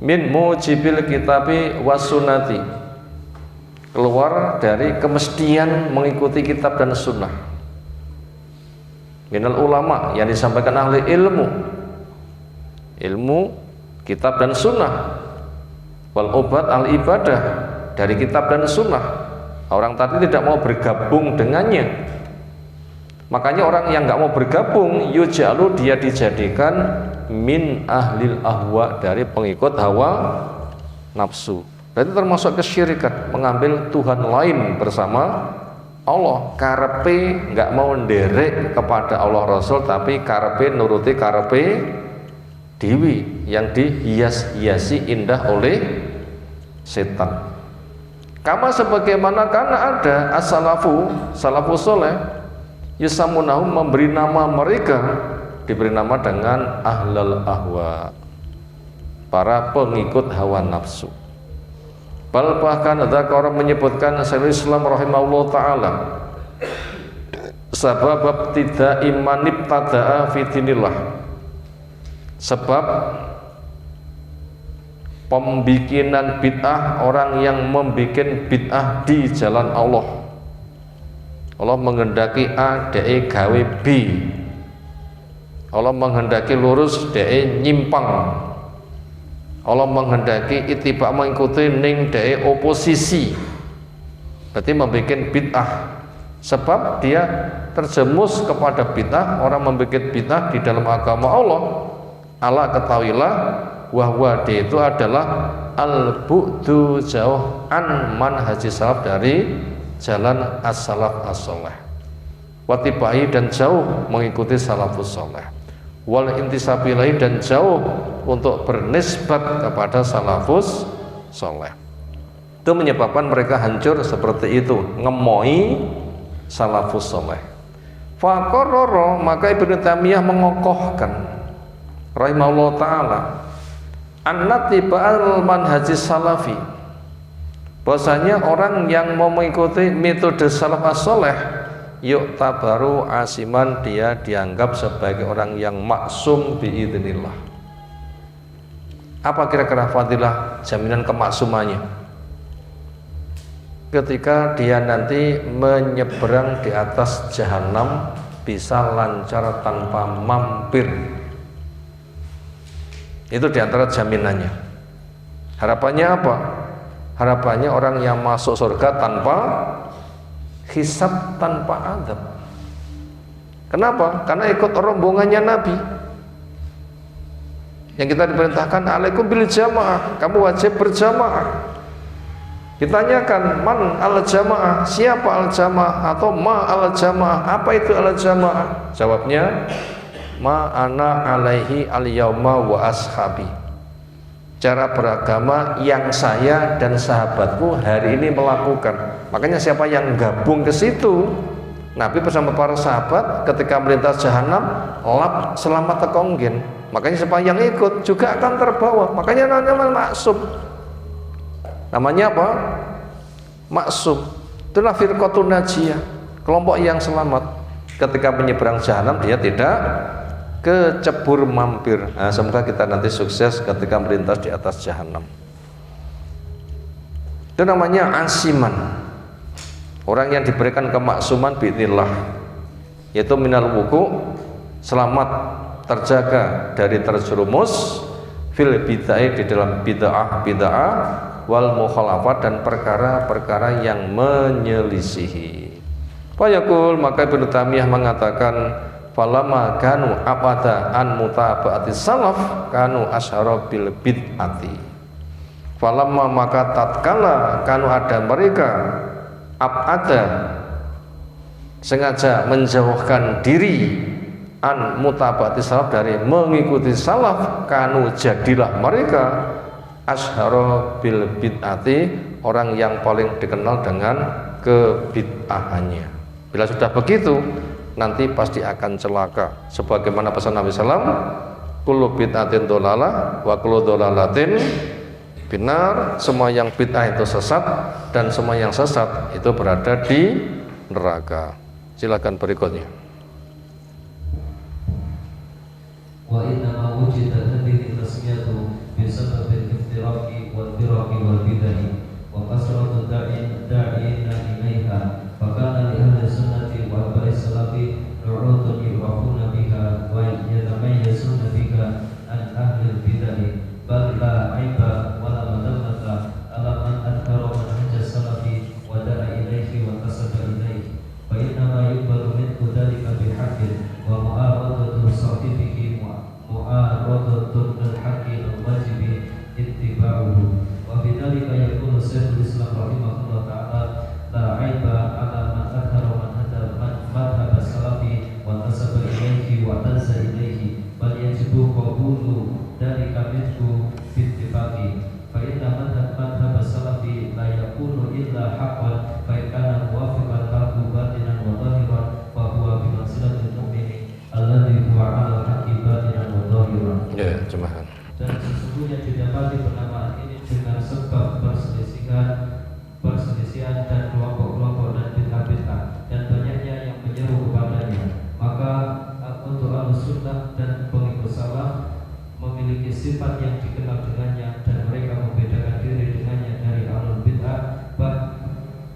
min mujibil kitabi wasunnati, keluar dari kemestian mengikuti kitab dan sunnah, minal ulama, yang disampaikan ahli ilmu kitab dan sunnah, wal obat al ibadah, dari kitab dan sunnah. Orang tadi tidak mau bergabung dengannya, makanya orang yang nggak mau bergabung yujalu, dia dijadikan min ahlil ahwa, dari pengikut hawa nafsu. Berarti termasuk kesyirikan, mengambil Tuhan lain bersama Allah. Karepe nggak mau nderek kepada Allah Rasul, tapi karepe nuruti karepe dewi yang dihias-hiasi indah oleh setan. Kama sebagaimana karena ada as-salafu, salafus soleh, yusamunahum memberi nama mereka, diberi nama dengan ahlul ahwa, para pengikut hawa nafsu. Bahkan ada orang menyebutkan Syekhul Islam rahimahullah taala sebab tidak iman ibtada'a fi dinillah, sebab pembikinan bid'ah, orang yang membikin bid'ah di jalan Allah. Allah menghendaki A, DE gawe B. Allah menghendaki lurus, DE nyimpang. Allah menghendaki ittiba mengikuti, ning DE oposisi. Berarti membikin bid'ah. Sebab dia terjemus kepada bid'ah. Orang membikin bid'ah di dalam agama Allah. Allah ketahuilah wahwa dia itu adalah al-bu'du, jauh an manhaji salaf, dari jalan as-salaf as-soleh, watibai, dan jauh mengikuti salafus soleh, wal intisabilai, dan jauh untuk bernisbat kepada salafus soleh. Itu menyebabkan mereka hancur seperti itu, ngemoi salafus soleh. Faqarrara, maka Ibnu Taimiyah mengokohkan rahimahullah ta'ala annatiba'al manhaji salafi, bahwasanya orang yang mau mengikuti metode salaf as-soleh yuk tabaru asiman, dia dianggap sebagai orang yang maksum biidznillah. Apa kira-kira fadilah jaminan kemaksumannya? Ketika dia nanti menyeberang di atas jahanam bisa lancar tanpa mampir. Itu diantara jaminannya. Harapannya apa? Harapannya orang yang masuk surga tanpa hisab, tanpa azab. Kenapa? Karena ikut rombongannya Nabi. Yang kita diperintahkan alaikum bil jamaah, kamu wajib berjamaah. Ditanyakan man al jamaah, siapa al jamaah, atau ma al jamaah, apa itu al jamaah? Jawabnya ma ana alaihi al yauma wa ashabi, cara beragama yang saya dan sahabatku hari ini melakukan. Makanya siapa yang gabung ke situ, Nabi bersama para sahabat ketika melintas jahanam lap selamat tekonggen. Makanya siapa yang ikut juga akan terbawa. Makanya namanya maksum. Namanya apa? Maksum. Itulah firqatun najiyah, kelompok yang selamat. Ketika menyeberang jahanam dia tidak kecebur mampir. Nah, semoga kita nanti sukses ketika melintas di atas jahanam. Itu namanya asiman, orang yang diberikan kemaksuman biidznillah, yaitu minal wuku, selamat, terjaga dari terjerumus fil bid'ah, di dalam bid'ah wal mukhalafat, dan perkara-perkara yang menyelisihi. Fayaqul, maka Ibnu Taimiyah mengatakan falamma kanu abada an mutaba'ati salaf kanu asyara bil bid'ati. Falamma, maka tatkala kanu ada mereka abada, sengaja menjauhkan diri an mutaba'ati salaf, dari mengikuti salaf, kanu jadilah mereka asyara bil bid'ati, orang yang paling dikenal dengan kebid'ahannya. Bila sudah begitu nanti pasti akan celaka, sebagaimana pesan Nabi SAW, kullu bid'atin dolalah wa kullu dolalatin binar, semua yang bid'ah itu sesat dan semua yang sesat itu berada di neraka. Silakan berikutnya. Wa inna ma wujida hadhihi tasmiyatu bi sababil iftiraqi wal firaqi wal bid'ah wa kasratu da'ina ilaiha, fa kana li ahli sunnati wa ahli salafi nu'utun yu'rafuna biha wa yatamayyazuna biha an ahli bid'ah, bal la aiba wa la madamata ala man adhara manhaj salafi wa da'a ilaihi wa kasaba ilaihi, fa inna ma yuqbalu minhu dhalika bihaqqin wa mu'aradatu sahibihi mu'aradatun al-haqqi al-wajibi ittiba'uhu, wa bidzalika yaqulu Syekhul Islam rahimahullah ta'ala la aiba ala man adhara madhhab salafi wa nasaba ilaihi wa tazza ilaihi, bal yajibu qabulu dzalika minhu bittifaqi, fa inna madhhab salafi la yakunu illa haqqan fa in kana muwafiqan lahu batinan wa zahiran fa huwa bil terjemahan. Dan sesungguhnya didapati penamaan ini dengan sebab perselisihan dan kelompok-kelompok dan bid'ah-bid'ah dan banyaknya yang menyeru kepadanya. Maka untuk Ahlussunnah dan pengikut salaf memiliki sifat yang dikenal dengannya dan mereka membedakan diri dengannya dari ahlul bid'ah.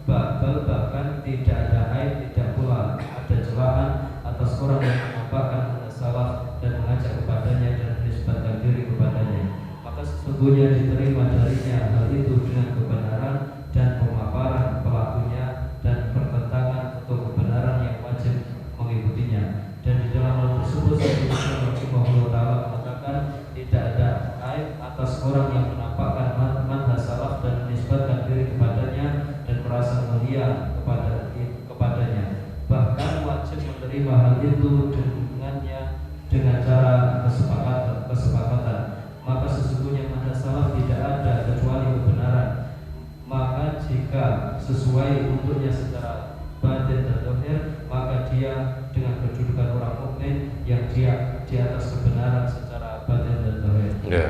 Bahkan tidak ada aib, tidak pula ada celaan atas orang yang menampakkan salaf dan mengajak kepadanya dan menisbatkan diri kepadanya. Maka sesungguhnya diterima darinya hal itu dengan kebenaran dan pemaparan pelakunya dan pertentangan untuk kebenaran yang wajib mengikutinya. Dan di dalam hal tersebut Rasulullah Ta'ala mengatakan tidak ada aib atas orang yang menampakkan manhaj salaf dan menisbatkan diri kepadanya dan merasa mulia kepadanya. Bahkan wajib menerima hal itu dengannya dengan cara kesepakatan. Maka sesungguhnya manhaj salaf tidak ada kecuali kebenaran. Maka jika sesuai untuknya secara batin dan zahir, maka dia dengan kedudukan orang mukmin yang dia di atas kebenaran secara batin dan zahir. Ya.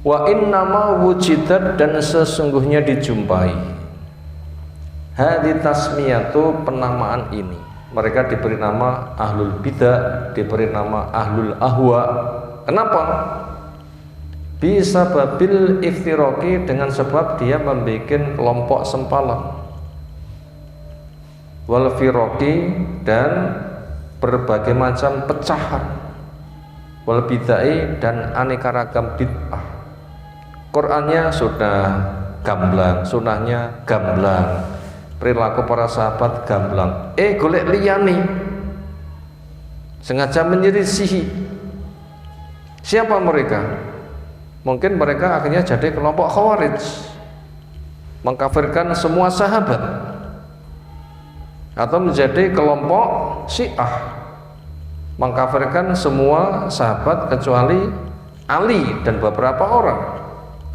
Wa innama wujidat, dan sesungguhnya dijumpai. Hadi tasmiyatu, penamaan ini. Mereka diberi nama ahlul bidah, diberi nama ahlul ahwa. Kenapa? Bisa babil iftiroki, dengan sebab dia membuat kelompok sempalan, wal firoki, dan berbagai macam pecahan, wal bid'ah, dan aneka ragam bid'ah. Qurannya sudah gamblang, sunnahnya gamblang, perilaku para sahabat gamblang. Golek liyane, sengaja menyelisihi. Siapa mereka? Mungkin mereka akhirnya jadi kelompok Khawarij, mengkafirkan semua sahabat, atau menjadi kelompok Syiah, mengkafirkan semua sahabat kecuali Ali dan beberapa orang,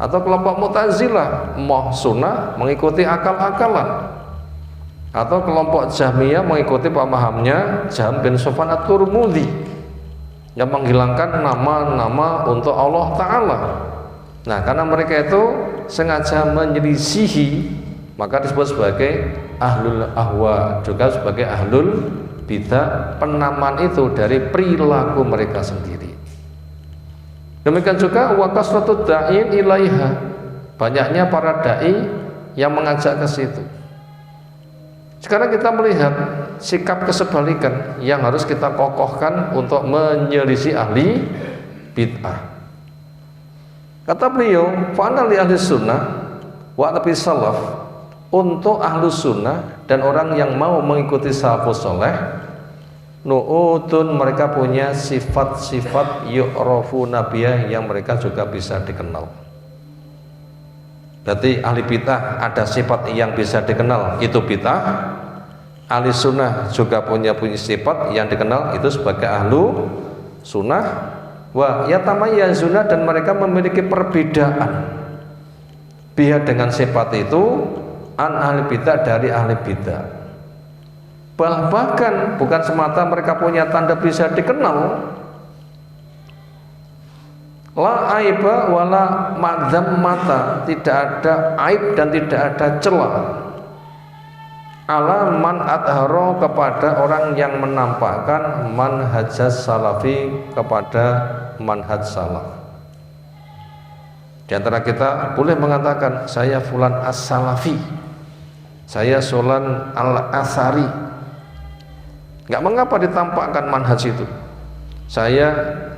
atau kelompok Mu'tazilah, moh sunnah mengikuti akal-akalan, atau kelompok Jahmiyah mengikuti pemahamnya Jahm bin Sofwan At-Turmudi yang menghilangkan nama-nama untuk Allah Ta'ala. Nah, karena mereka itu sengaja menyelisihi, maka disebut sebagai ahlul ahwa, juga sebagai ahlul bidah. Penamaan itu dari perilaku mereka sendiri. Demikian juga wa kasratud da'in ilaiha, banyaknya para dai yang mengajak ke situ. Sekarang kita melihat sikap kesebalikan yang harus kita kokohkan untuk menyelisih ahli bid'ah. Kata beliau, fa'ana li ahli sunnah wa tabi salaf, untuk ahlu sunnah dan orang yang mau mengikuti salafus soleh, nu'udun, mereka punya sifat-sifat yu'rafu nabiyah yang mereka juga bisa dikenal. Berarti ahli bid'ah ada sifat yang bisa dikenal, itu bid'ah. Ahli sunnah juga punya sifat yang dikenal, itu sebagai ahlu sunnah. Wa yatamayyazuna, dan mereka memiliki perbedaan biha, dengan sifat itu, an ahli bid'ah, dari ahli bid'ah. Bahkan bukan semata mereka punya tanda bisa dikenal, la aiba wala madzam mata, tidak ada aib dan tidak ada celah, ala man adharo, kepada orang yang menampakkan manhajaz salafi, kepada manhaj salaf. Di antara kita boleh mengatakan saya fulan as-salafi, saya fulan al-asari, nggak mengapa ditampakkan manhaj itu. Saya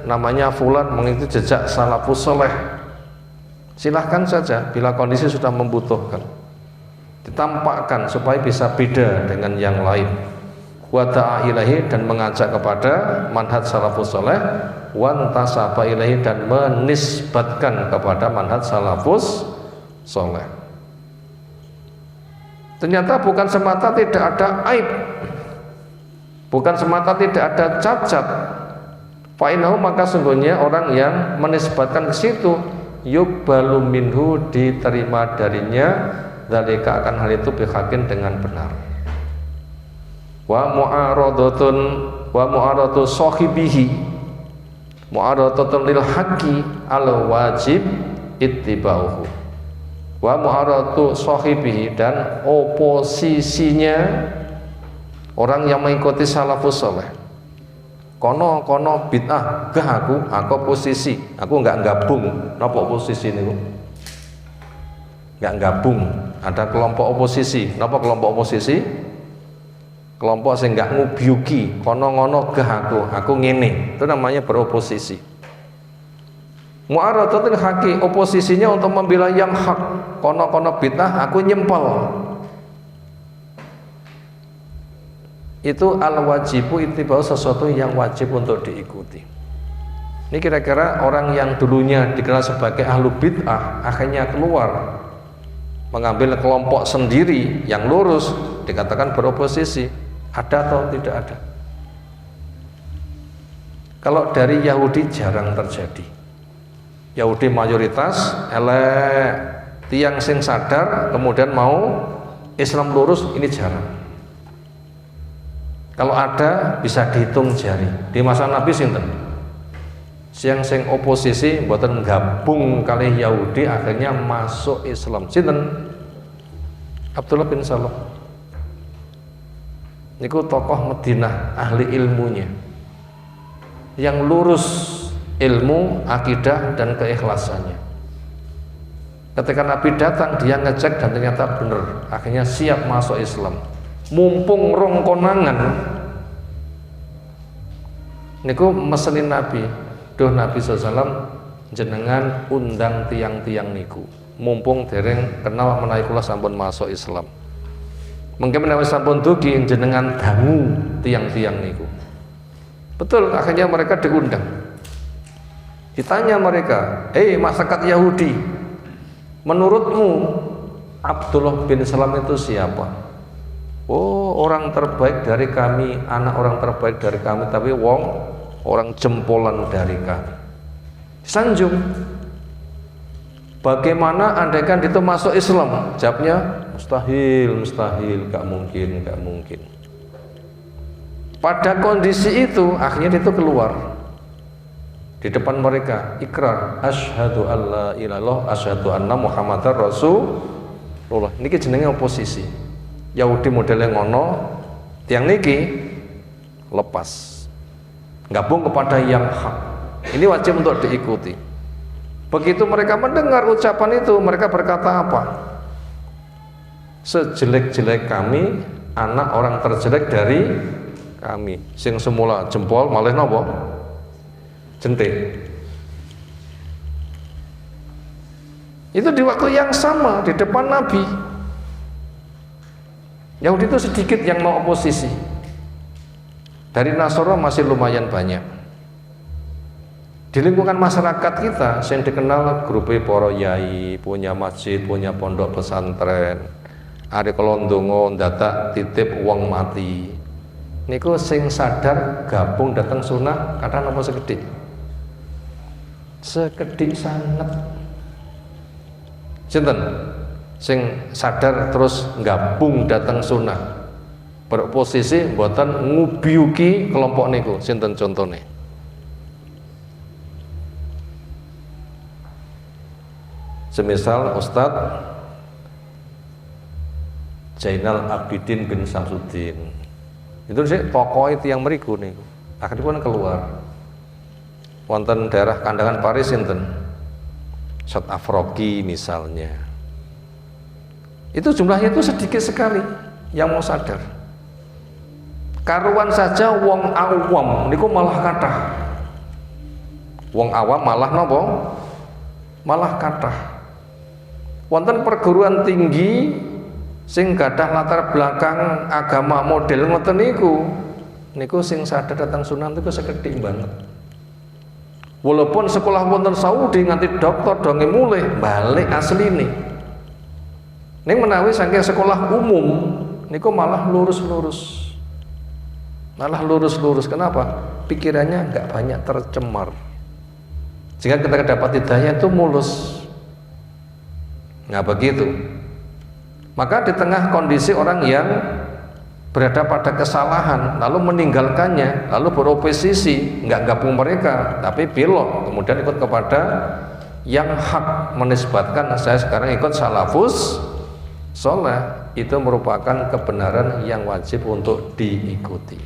namanya fulan mengikuti jejak salafus soleh, silahkan saja bila kondisi sudah membutuhkan, ditampakkan supaya bisa beda dengan yang lain. Wa da'a ilahi, dan mengajak kepada manhaj salafus soleh, wan tasaba ilahi, dan menisbatkan kepada manhaj salafus soleh. Ternyata bukan semata tidak ada aib, bukan semata tidak ada cacat. Fa'inahu, maka sungguhnya orang yang menisbatkan ke situ, yuqbalu minhu, diterima darinya, dzalika, akan hal itu, bihaqqin, dengan benar. Wa mu'aradatun wa mu'aradu sahibihi, mu'aradatun lil haqqi al wajib ittiba'uhu wa mu'aradatu sahibihi, dan oposisinya orang yang mengikuti salafus saleh. Kono bid'ah gah aku posisi, aku enggak gabung. Napa oposisi niku? Enggak gabung. Ada kelompok oposisi. Napa kelompok oposisi? Kelompok sing enggak ngubyuki, kono gah aku ngene. Itu namanya beroposisi. Mu'aradatul haqi, oposisinya untuk membela yang hak. Kono bid'ah, aku nyempel. Itu al-wajibu ittiba'u, sesuatu yang wajib untuk diikuti. Ini kira-kira orang yang dulunya dikenal sebagai ahlu bid'ah akhirnya keluar mengambil kelompok sendiri yang lurus, dikatakan beroposisi. Ada atau tidak ada? Kalau dari Yahudi jarang terjadi. Yahudi mayoritas tiang sing sadar kemudian mau Islam lurus, ini jarang. Kalau ada bisa dihitung jari. Di masa Nabi sinten? Siang sing oposisi mboten gabung kali Yahudi akhirnya masuk Islam. Sinten? Abdullah bin Salam. Niku tokoh Madinah, ahli ilmunya. Yang lurus ilmu, akidah dan keikhlasannya. Ketika Nabi datang, dia ngecek dan ternyata benar. Akhirnya siap masuk Islam. Mumpung rong konangan niku meselin Nabi, duh Nabi SAW jenengan undang tiang-tiang niku, mumpung dereng kenal menawi kula sampun masuk Islam. Mungkin menawi sampun dugi jenengan dangu tiang-tiang niku. Betul, akhirnya mereka diundang. Ditanya mereka, masyarakat Yahudi, menurutmu Abdullah bin Salam itu siapa? Oh, orang terbaik dari kami, anak orang terbaik dari kami, tapi orang jempolan dari kami. Sanjung. Bagaimana andaikan itu masuk Islam? Jawabnya mustahil, gak mungkin. Pada kondisi itu akhirnya itu keluar di depan mereka, ikrar, asyhadu alla ilaha illallah, asyhadu anna muhammadar rasulullah. Niki jenenge oposisi. Yahudi modelnya ngono, tiang niki lepas, gabung kepada yang hak. Ini wajib untuk diikuti. Begitu mereka mendengar ucapan itu, mereka berkata apa? Sejelek-jelek kami, anak orang terjelek dari kami. Sing semula jempol malah nopo? Jentik. Itu di waktu yang sama di depan Nabi. Yahudi itu sedikit yang mau oposisi. Dari Nasara masih lumayan banyak. Di lingkungan masyarakat kita yang dikenal grup para yai, punya masjid, punya pondok pesantren, are kelondongo ndadak titip wong mati. Niku sing sadar gabung datang sunah kadang apa sekedhik? Sekedhik sanget. Sinten? Sing sadar terus gabung datang sunnah, beroposisi mboten ngubiuki kelompok niku, sinten contone? Semisal Ustadz Zainal Abidin bin Samsudin, itu sih tokoh itu yang meriku niku, akhirnya pun keluar. Wonten daerah Kandangan Paris sinten? Ustadz Afroki misalnya. Itu jumlahnya itu sedikit sekali yang mau sadar. Karuan saja wong awam niku malah kathah. Wong awam malah napa? Malah kathah. Wonten perguruan tinggi sing gadah latar belakang agama model ngoten niku sing sadar datang sunan niku sekedhik banget. Walaupun sekolah wonten Saudi nganti doktor donge mulih balik asline. Ning menawi saking sekolah umum niku malah lurus-lurus. Kenapa? Pikirannya enggak banyak tercemar. Sehingga ketika dapat hidayah itu mulus. Nah begitu. Maka di tengah kondisi orang yang berada pada kesalahan lalu meninggalkannya, lalu beroposisi, nggak gabung mereka tapi belok, kemudian ikut kepada yang hak, menisbatkan saya sekarang ikut salafus soleh, itu merupakan kebenaran yang wajib untuk diikuti.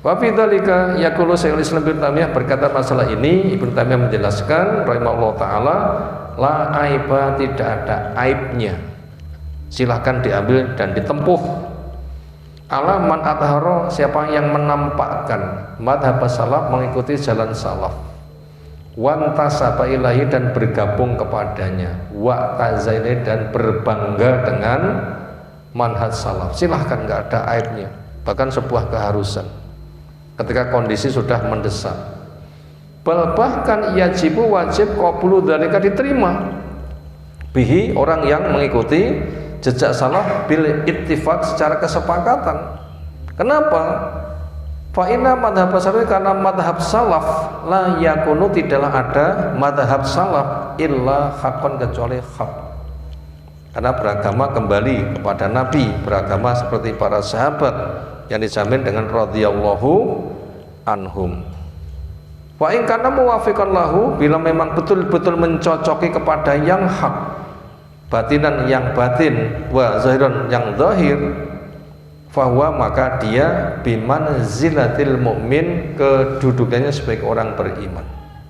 Wa fi dzalika yaqulu Syekhul Islam Ibnu Taimiyah berkata masalah ini, Ibnu Taimiyah menjelaskan rahimahullah taala, la aiba, tidak ada aibnya, silahkan diambil dan ditempuh. Ala man athara, siapa yang menampakkan madhab salaf, mengikuti jalan salaf, wantasaba ilahi, dan bergabung kepadanya, wa tazaili, dan berbangga dengan manhaj salaf, silahkan, nggak ada aibnya, bahkan sebuah keharusan ketika kondisi sudah mendesak. Bahkan yajibu, wajib, qabulu dzalika, diterima, bihi, orang yang mengikuti jejak salaf, bil ittifaq, secara kesepakatan. Kenapa? Fa inna madhab salaf, karena madhab salaf la yakunu, tidaklah ada madhab salaf illa haqqan, kecuali hak. Karena beragama kembali kepada Nabi, beragama seperti para sahabat yang dijamin dengan radhiyallahu anhum. Wa in kana muwafiqan lahu, bila memang betul-betul mencocoki kepada yang hak, batinan yang batin, wa zahiran yang zahir, fahuwa, maka dia bimanzilatil mukmin, kedudukannya sebagai orang beriman.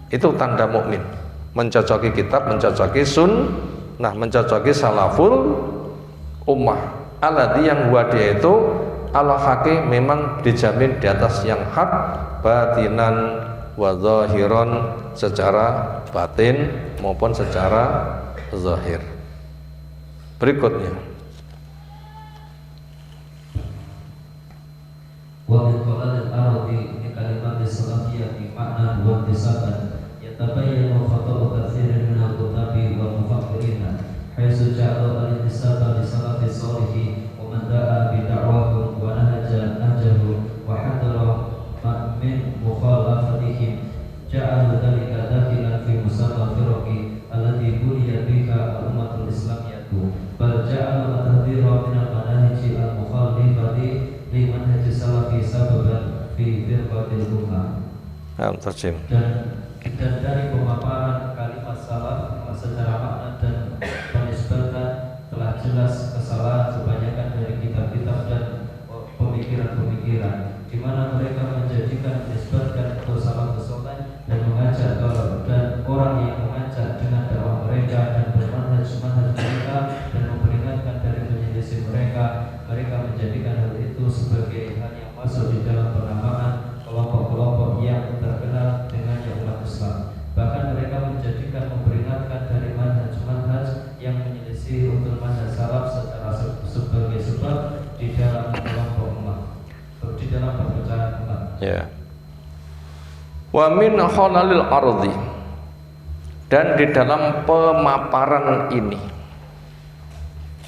Itu tanda mukmin, mencocoki kitab, mencocoki sunnah, mencocoki salaful ummah, alladzi, yang huwa, dia itu ala haqi, memang dijamin di atas yang hak, batinan wa zahiran, secara batin maupun secara zahir. Berikutnya, wa min qaladil ardi li kalimati salafiyati ma'na wa intisaban yatabayyanu khata'u katsirin min al-kutabi wal mufakkirina haitsu ja'alu al-intisaba li salafi shalihi wa man da'a bi da'wahum wa nahaja nahjahu wa hadara min mukhalafatihim ja'alu dhalika dakhilan fi musamma firaqi allati buniyat biha al-ummatul islamiyatu bal ja'alu at-tahdhira min al-manahij al-mukhalifati li manhaj salafi sababan fi firqatil ummah. Dan dari pemaparan kalimat salaf secara makna dan penisbatan telah jelas kesalahan kebanyakan dari kitab-kitab dan pemikiran-pemikiran di mana mereka menjadikan menisbatkan untuk salaf saleh dan mengajak dan orang yang mengajak dengan dakwah mereka dan bermanhaj mereka dan memperingatkan dari penyelisih mereka menjadikan hal itu sebagai hal yang masuk di dalam penamaan kelompok-kelompok yang terkenal dengan umat Islam. Bahkan mereka menjadikan memperingatkan dari manhaj yang menyelisih untuk manhaj salaf secara sebagai sebab di dalam kelompok umat, di dalam perpecahan umat. Ya. Wa min halalil ardi, dan di dalam pemaparan ini,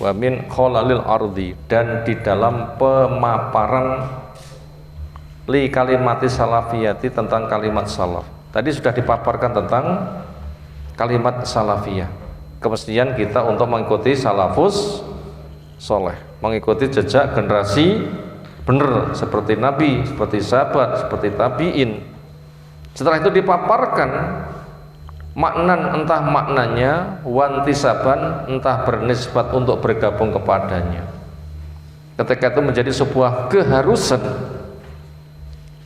wa min halalil ardi, dan di dalam pemaparan li kalimati salafiyati, tentang kalimat salaf. Tadi sudah dipaparkan tentang kalimat salafiyah, kemestian kita untuk mengikuti salafus soleh, mengikuti jejak generasi benar seperti Nabi, seperti sahabat, seperti tabi'in. Setelah itu dipaparkan maknan, entah maknanya wantisaban, entah bernisbat untuk bergabung kepadanya. Ketika itu menjadi sebuah keharusan,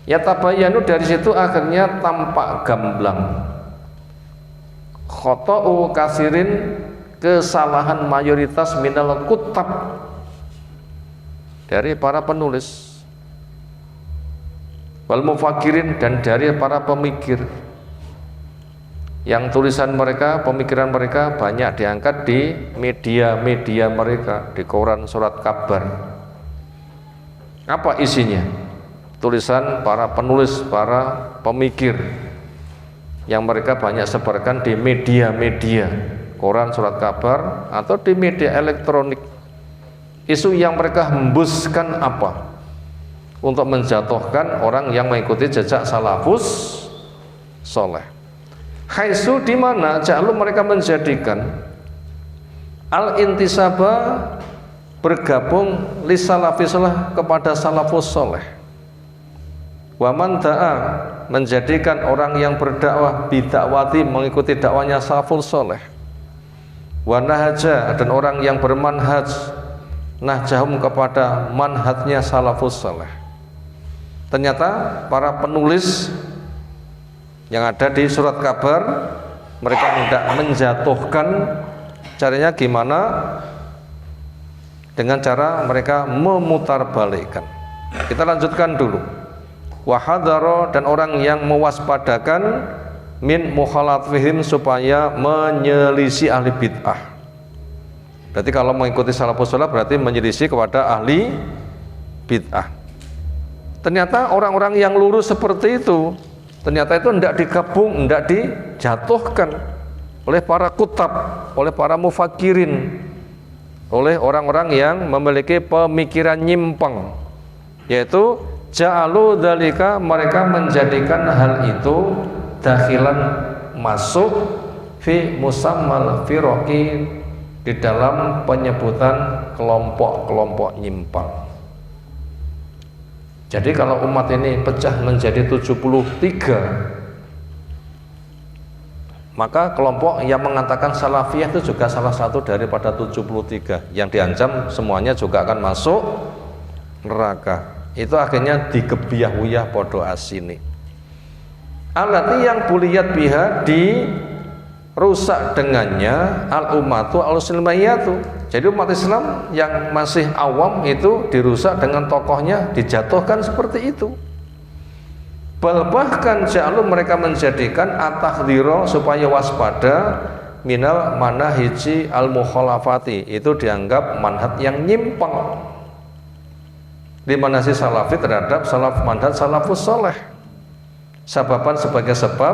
ya tabayanu, dari situ akhirnya tampak gamblang khoto'u kasirin, kesalahan mayoritas minal kutab, dari para penulis, wal mufakirin, dan dari para pemikir, yang tulisan mereka, pemikiran mereka banyak diangkat di media-media mereka, di koran, surat kabar. Apa isinya? Tulisan para penulis, para pemikir yang mereka banyak sebarkan di media-media, koran, surat kabar, atau di media elektronik. Isu yang mereka hembuskan apa? Untuk menjatuhkan orang yang mengikuti jejak salafus soleh. Haitsu, di mana ja'alu, mereka menjadikan al-intisaba bergabung li salafis saleh kepada salafus saleh. Wa man da'a menjadikan orang yang berdakwah bidakwati mengikuti dakwanya salafus saleh. Wa nahaja dan orang yang bermanhaj nahjahum kepada manhajnya salafus saleh. Ternyata para penulis yang ada di surat kabar mereka hendak menjatuhkan, caranya gimana? Dengan cara mereka memutarbalikkan. Kita lanjutkan dulu. Wahadaro dan orang yang mewaspadakan min mukhalatfihim supaya menyelisih ahli bid'ah. Berarti kalau mengikuti salafus saleh berarti menyelisih kepada ahli bid'ah. Ternyata orang-orang yang lurus seperti itu ternyata itu tidak digabung, tidak dijatuhkan oleh para kutab, oleh para mufakirin, oleh orang-orang yang memiliki pemikiran nyimpang, yaitu ja'alu dzalika, mereka menjadikan hal itu dakhilan masuk fi musammal firaqi, di dalam penyebutan kelompok-kelompok nyimpang. Jadi kalau umat ini pecah menjadi 73, maka kelompok yang mengatakan salafiyah itu juga salah satu daripada 73 yang diancam semuanya juga akan masuk neraka. Itu akhirnya digebiah-uyah podo asini. Alati yang buliyat biha, dirusak dengannya al-ummatu al-muslimayatu. Jadi umat Islam yang masih awam itu dirusak dengan tokohnya, dijatuhkan seperti itu. Bahkan ja'alu mereka menjadikan at-tahdhira supaya waspada minal manahiji al-mukhalafati, itu dianggap manhaj yang nyimpang. Di mana si salafi terhadap manhaj salafus saleh. Sababan sebagai sebab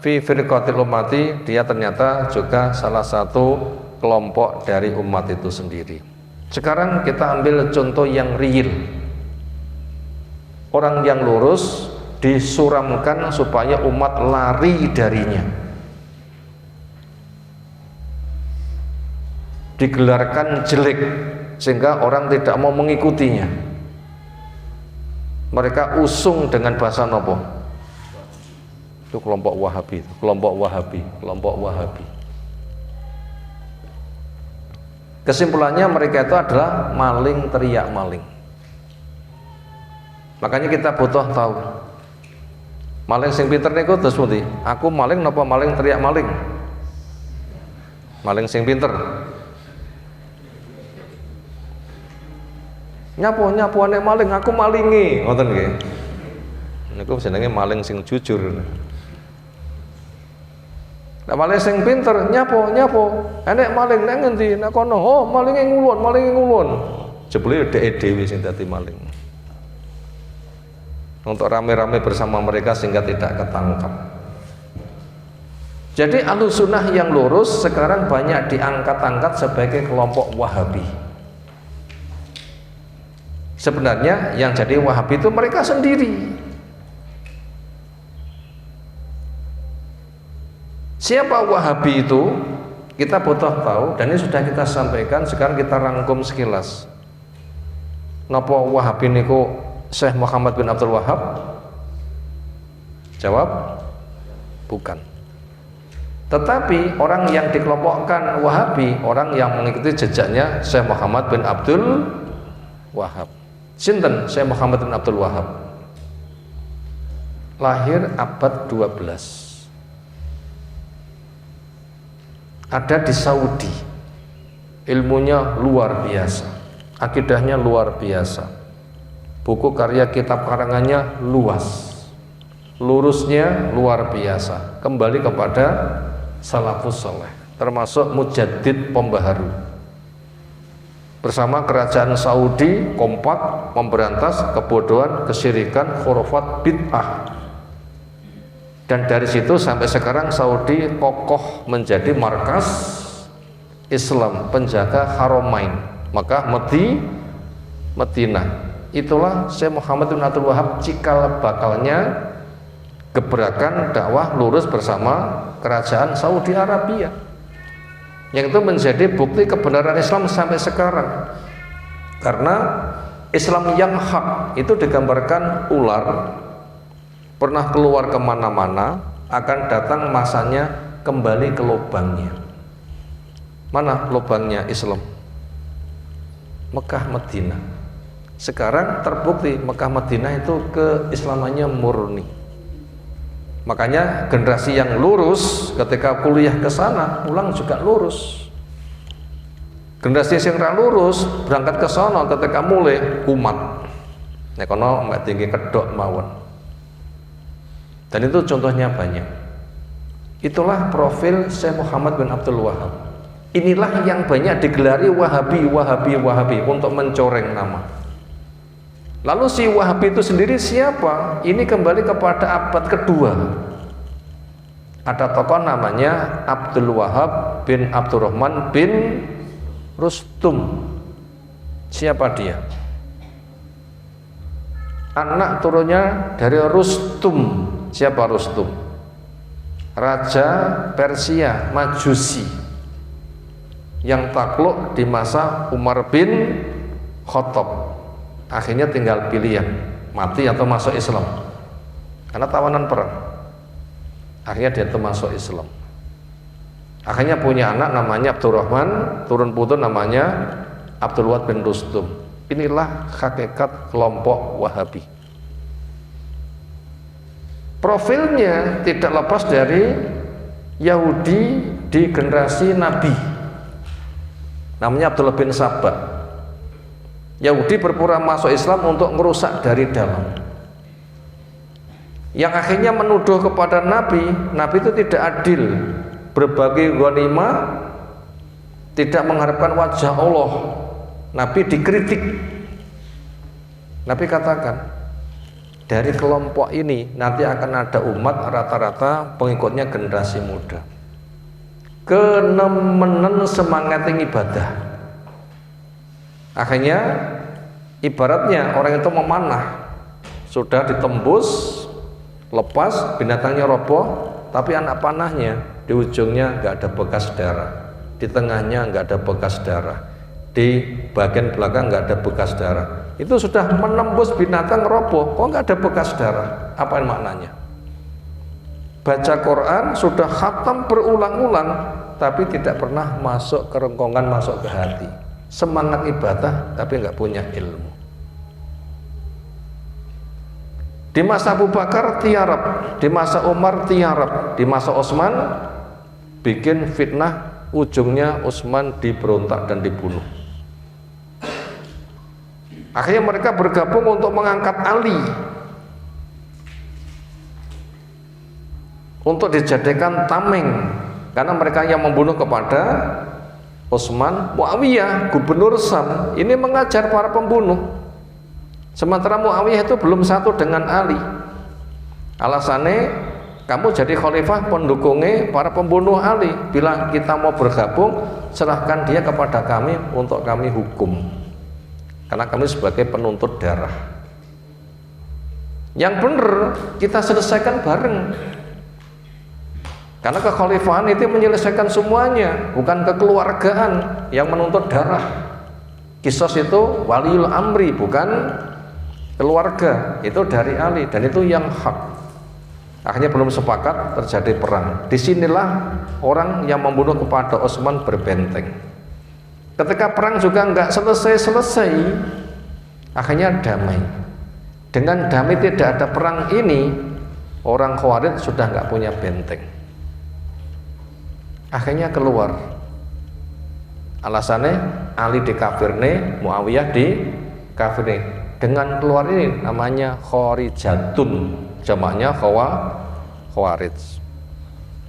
fi firqatil ummati, dia ternyata juga salah satu kelompok dari umat itu sendiri. Sekarang kita ambil contoh yang real. Orang yang lurus disuramkan supaya umat lari darinya, digelarkan jelek sehingga orang tidak mau mengikutinya. Mereka usung dengan bahasa nopo, itu kelompok Wahabi, kelompok Wahabi, kelompok Wahabi. Kesimpulannya mereka itu adalah maling teriak maling. Makanya kita butuh tahu maling sing pinter niku terus pundi? Aku maling napa maling teriak maling? Maling sing pinter. Nyapu ane maling, aku malingi. Ngoten nggih. Niku jenenge maling sing jujur. Nek maling sing pinter nyapu. Enek maling nek ngendi? Nek kono. Oh, malinge ngulon. Jebule dhek dhewe sing dadi maling. Untuk rame-rame bersama mereka sehingga tidak ketangkap. Jadi Ahlussunnah yang lurus sekarang banyak diangkat-angkat sebagai kelompok Wahabi. Sebenarnya yang jadi Wahabi itu mereka sendiri. Siapa Wahabi itu? Kita butuh tahu, dan ini sudah kita sampaikan. Sekarang kita rangkum sekilas. Napa Wahabi niku Syekh Muhammad bin Abdul Wahab? Jawab, bukan. Tetapi orang yang dikelompokkan Wahabi, orang yang mengikuti jejaknya Syekh Muhammad bin Abdul Wahab. Sinten Syekh Muhammad bin Abdul Wahab? Lahir abad 12. Ada di Saudi. Ilmunya luar biasa, akidahnya luar biasa. Buku karya kitab karangannya luas, lurusnya luar biasa, kembali kepada salafus saleh, termasuk mujaddid pembaharu. Bersama kerajaan Saudi kompak memberantas kebodohan, kesyirikan, khurafat, bid'ah. Dan dari situ sampai sekarang Saudi kokoh menjadi markas Islam, penjaga Haramain, Makkah, Madinah. Itulah Syekh Muhammad bin Abdul Wahab cikal bakalnya gebrakan dakwah lurus bersama kerajaan Saudi Arabia, yang itu menjadi bukti kebenaran Islam sampai sekarang. Karena Islam yang hak itu digambarkan ular pernah keluar kemana-mana, akan datang masanya kembali ke lubangnya. Mana lubangnya Islam? Mekah Madinah. Sekarang terbukti Mekah Madinah itu keislamannya murni. Makanya generasi yang lurus ketika kuliah ke sana pulang juga lurus. Generasi yang lurus berangkat ke sana ketika mulai kumat. Nek kono mek tinggi kedok mawon. Dan itu contohnya banyak. Itulah profil Syekh Muhammad bin Abdul Wahab. Inilah yang banyak digelari Wahabi, Wahabi, Wahabi untuk mencoreng nama. Lalu si Wahabi itu sendiri siapa? Ini kembali kepada abad kedua. Ada tokoh namanya Abdul Wahab bin Abdurrahman bin Rustum. Siapa dia? Anak turunnya dari Rustum. Siapa Rustum? Raja Persia Majusi yang takluk di masa Umar bin Khattab. Akhirnya tinggal pilihan, mati atau masuk Islam, karena tawanan perang. Akhirnya dia itu masuk Islam. Akhirnya punya anak namanya Abdurrahman, turun putun namanya Abdul Wahab bin Rustum. Inilah hakikat kelompok Wahabi. Profilnya tidak lepas dari Yahudi di generasi Nabi, namanya Abdullah bin Sabah. Yahudi berpura masuk Islam untuk merusak dari dalam, yang akhirnya menuduh kepada Nabi. Nabi itu tidak adil, berbagi ghanimah, tidak mengharapkan wajah Allah. Nabi dikritik. Nabi katakan, dari kelompok ini nanti akan ada umat rata-rata pengikutnya generasi muda, kenemenen semangat ibadah. Akhirnya ibaratnya orang itu memanah, sudah ditembus, lepas, binatangnya roboh, tapi anak panahnya di ujungnya nggak ada bekas darah, di tengahnya nggak ada bekas darah, di bagian belakang nggak ada bekas darah. Itu sudah menembus binatang roboh, kok nggak ada bekas darah? Apa maknanya? Baca Quran sudah khatam berulang-ulang, tapi tidak pernah masuk ke rengkongan, masuk ke hati. Semangat ibadah tapi nggak punya ilmu. Di masa Abu Bakar tiarap, di masa Umar tiarap, di masa Utsman bikin fitnah, ujungnya Utsman diberontak dan dibunuh. Akhirnya mereka bergabung untuk mengangkat Ali untuk dijadikan tameng, karena mereka yang membunuh kepada Utsman. Muawiyah, gubernur Sam, ini mengajar para pembunuh. Sementara Muawiyah itu belum satu dengan Ali. Alasannya, kamu jadi khalifah pendukungnya para pembunuh Ali. Bilang kita mau bergabung, serahkan dia kepada kami untuk kami hukum, karena kami sebagai penuntut darah. Yang benar kita selesaikan bareng, karena kekhalifahan itu menyelesaikan semuanya, bukan kekeluargaan yang menuntut darah. Kisos itu waliul amri, bukan keluarga, itu dari Ali, dan itu yang hak. Akhirnya belum sepakat, terjadi perang. Disinilah orang yang membunuh kepada Utsman berbenteng. Ketika perang juga nggak selesai-selesai, akhirnya damai. Dengan damai tidak ada perang ini, orang Khawarij sudah nggak punya benteng. Akhirnya keluar. Alasannya Ali dikafirne, Muawiyah dikafirne. Dengan keluar ini namanya Khawarijatun, jamaknya Khawarij.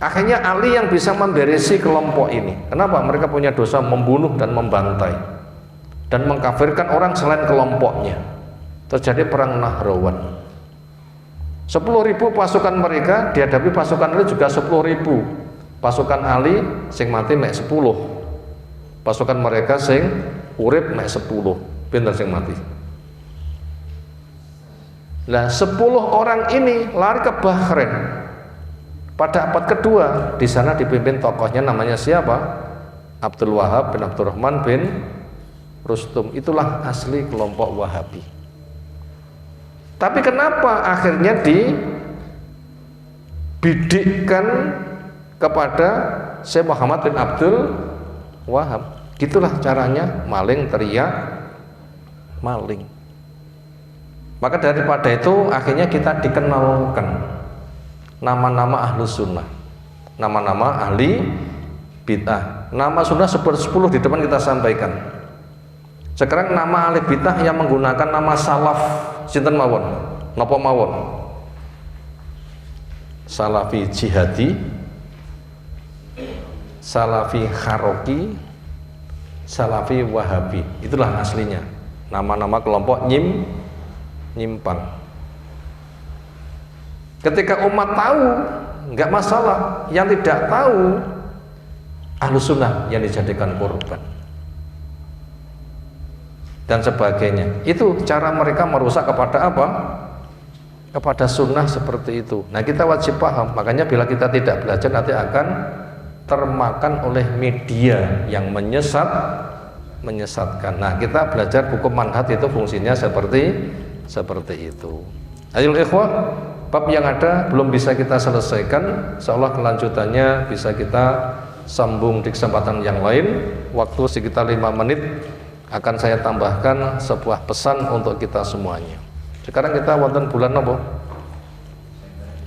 Akhirnya Ali yang bisa memberesi kelompok ini. Kenapa? Mereka punya dosa membunuh dan membantai dan mengkafirkan orang selain kelompoknya. Terjadi perang Nahrawan. 10.000 pasukan mereka dihadapi pasukan Ali juga 10.000. Pasukan Ali sing mati mek 10, pasukan mereka sing urip mek 10. Pinter sing mati. Nah, 10 orang ini lari ke Bahrain pada abad kedua. Di sana dipimpin tokohnya namanya siapa? Abdul Wahab bin Abdurrahman bin Rustum. Itulah asli kelompok Wahabi. Tapi kenapa akhirnya dibidikkan kepada Syekh Muhammad bin Abdul Wahab? Gitulah caranya maling teriak maling. Maka daripada itu akhirnya kita dikenalkan nama-nama ahlu sunnah, nama-nama ahli bid'ah. Nama sunnah 10 di depan kita sampaikan. Sekarang nama ahli bid'ah yang menggunakan nama salaf sinten mawon? Napa mawon? Salafi jihadi, salafi kharoki, salafi wahabi. Itulah aslinya nama-nama kelompok nyimpang. Ketika umat tahu nggak masalah, yang tidak tahu ahlu sunnah yang dijadikan korban dan sebagainya. Itu cara mereka merusak kepada apa? Kepada sunnah seperti itu. Nah, kita wajib paham. Makanya bila kita tidak belajar nanti akan termakan oleh media yang menyesatkan. Nah, kita belajar hukum manhaj itu fungsinya seperti itu. Ayo ikhwah, bab yang ada belum bisa kita selesaikan, seolah kelanjutannya bisa kita sambung di kesempatan yang lain. Waktu sekitar 5 menit akan saya tambahkan sebuah pesan untuk kita semuanya. Sekarang kita wonten bulan apa?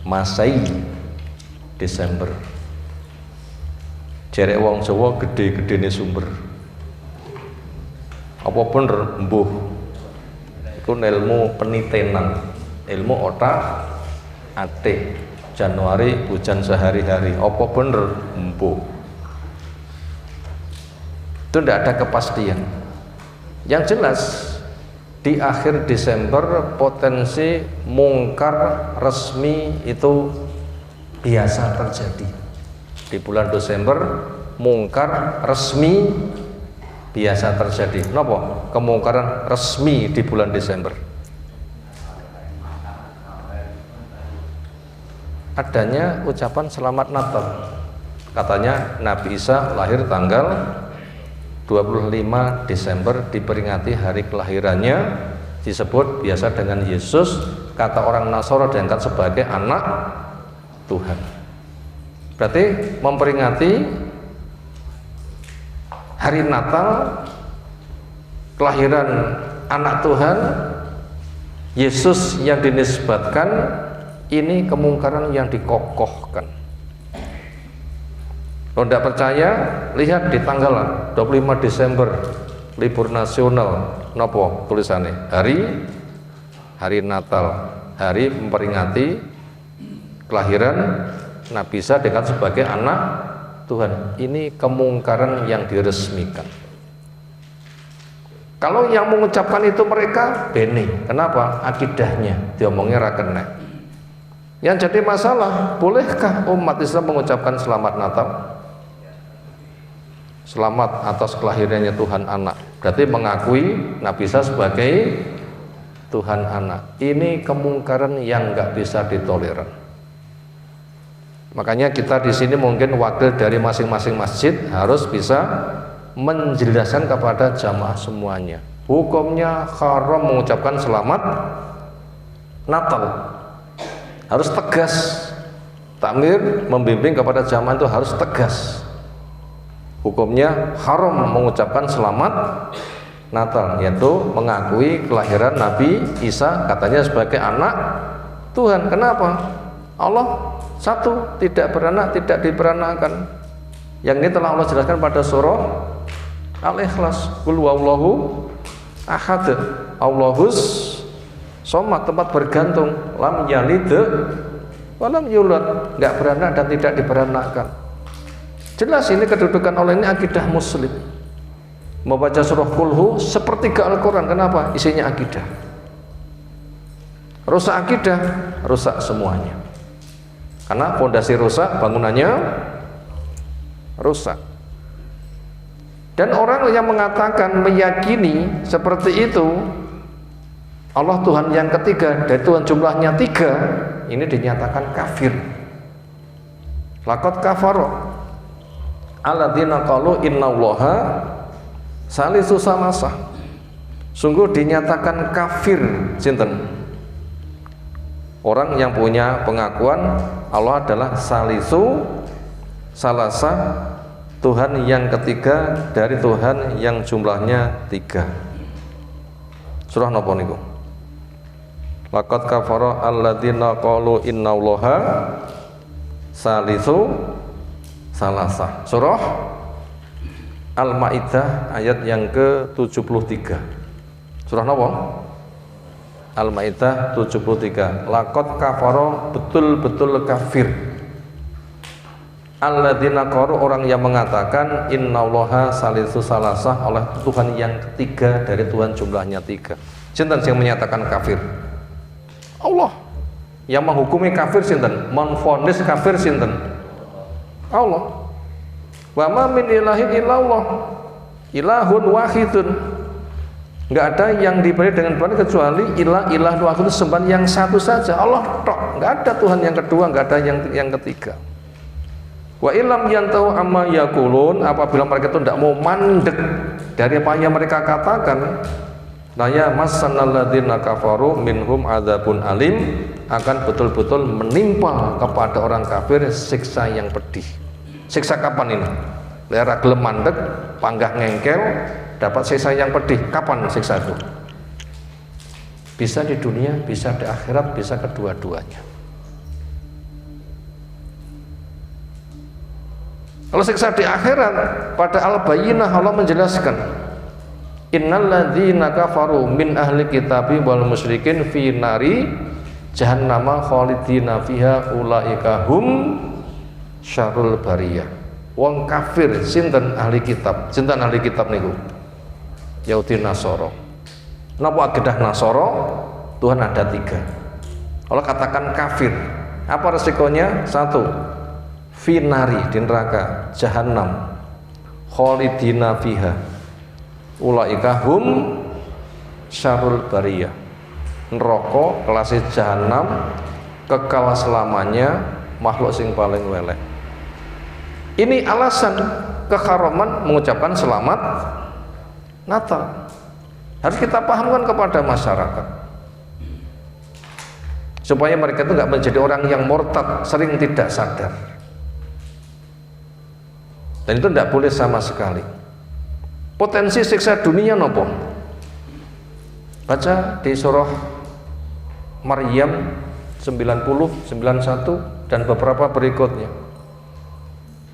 Masai, Desember. Jerek wong Jawa gede-gedene sumber. Apa bener mbuh? Iku ilmu penitenan, ilmu otak atik. Januari hujan sehari-hari. Apa bener mbuh? Itu tidak ada kepastian. Yang jelas di akhir Desember potensi mungkar resmi itu biasa terjadi. Di bulan Desember mungkar resmi biasa terjadi. Kenapa? Kemungkaran resmi di bulan Desember. Adanya ucapan selamat Natal. Katanya Nabi Isa lahir tanggal 25 Desember, diperingati hari kelahirannya, disebut biasa dengan Yesus. Kata orang Nasara diangkat sebagai anak Tuhan. Berarti memperingati hari Natal, kelahiran anak Tuhan Yesus yang dinisbatkan, ini kemungkaran yang dikokohkan. Kalau tidak percaya, lihat di tanggal 25 Desember libur nasional, nopo tulisannya? Hari Natal, hari memperingati kelahiran Nabi Isa dengan sebagai anak Tuhan. Ini kemungkaran yang diresmikan. Kalau yang mengucapkan itu mereka bene, kenapa? Akidahnya diomongnya ra kena. Yang jadi masalah, bolehkah umat Islam mengucapkan selamat Natal? Selamat atas kelahirannya Tuhan anak. Berarti mengakui Nabi Isa sebagai Tuhan anak. Ini kemungkaran yang nggak bisa ditoleran. Makanya kita di sini mungkin wakil dari masing-masing masjid harus bisa menjelaskan kepada jamaah semuanya. Hukumnya haram mengucapkan selamat Natal. Harus tegas. Takmir membimbing kepada jamaah itu harus tegas. Hukumnya haram mengucapkan selamat Natal, yaitu mengakui kelahiran Nabi Isa katanya sebagai anak Tuhan. Kenapa? Allah satu, tidak beranak, tidak diperanakan. Yang ini telah Allah jelaskan pada surah Al-Ikhlas. Qul huwallahu ahad, Allahus somad, tempat bergantung, lam yalid wa lam yulad, enggak beranak dan tidak diperanakkan. Jelas ini kedudukan Allah, ini akidah muslim. Membaca surah Qulhu sepertiga Al-Quran. Kenapa? Isinya akidah. Rusak akidah, rusak semuanya. Karena fondasi rusak, bangunannya rusak. Dan orang yang mengatakan, meyakini seperti itu, Allah Tuhan yang ketiga, dan Tuhan jumlahnya 3, ini dinyatakan kafir. Laqad kafara alladzina qalu innallaha Salisu salasah. Sungguh dinyatakan kafir sinten? Orang yang punya pengakuan Allah adalah salisu salasah, Tuhan yang ketiga dari Tuhan yang jumlahnya 3. Surah napa niku? Laqad kafara alladzina qalu innallaha salisu salasah. Surah Al-Maidah ayat yang ke-73. Surah napa? Al-Maidah 73. Laqad kafara, betul-betul kafir. Alladzina qalu, orang yang mengatakan innallaha salisu salasah, oleh Tuhan yang ketiga dari Tuhan jumlahnya 3. Sinten yang menyatakan kafir? Allah. Yang menghukumi kafir sinten? Menvonis kafir sinten? Allah. Wa ma min ilahin illallah, ilahun wahidun. Enggak ada yang diberi dengan Tuhan kecuali ilah wahid, sembahan yang satu saja, Allah tok. Enggak ada Tuhan yang kedua, enggak ada yang ketiga. Wa illam yantahu amma yaqulun, apabila mereka itu tidak mau mandek dari apa yang mereka katakan, la yamassannal ladzina kafaru minhum adzabun alim, akan betul-betul menimpa kepada orang kafir siksa yang pedih. Siksa kapan ini? Lera gelem mandek, panggah ngengkel, dapat siksa yang pedih. Kapan siksa itu? Bisa di dunia, bisa di akhirat, bisa kedua-duanya. Kalau siksa di akhirat, pada Al-Bayyinah Allah menjelaskan, innal ladzina kafaru min ahli kitabi wal musyrikin fi nari jahannama khalidina fiha ulaika hum syarrul bariyah. Wong kafir sinten ahli kitab? Sinten ahli kitab niku? Yahudi Nasoro. Napa akidah Nasoro? Tuhan ada 3. Allah katakan kafir. Apa resikonya? 1, finari, di neraka jahannam, khalidina fiha ulaika hum syarrul bariyah. Neraka kelas jahannam, kekal selamanya, makhluk sing paling welek. Ini alasan keharaman mengucapkan selamat Natal. Harus kita pahamkan kepada masyarakat supaya mereka itu nggak menjadi orang yang murtad, sering tidak sadar. Dan itu tidak boleh sama sekali. Potensi siksa dunia nopo? Baca di surah Maryam 90, 91 dan beberapa berikutnya.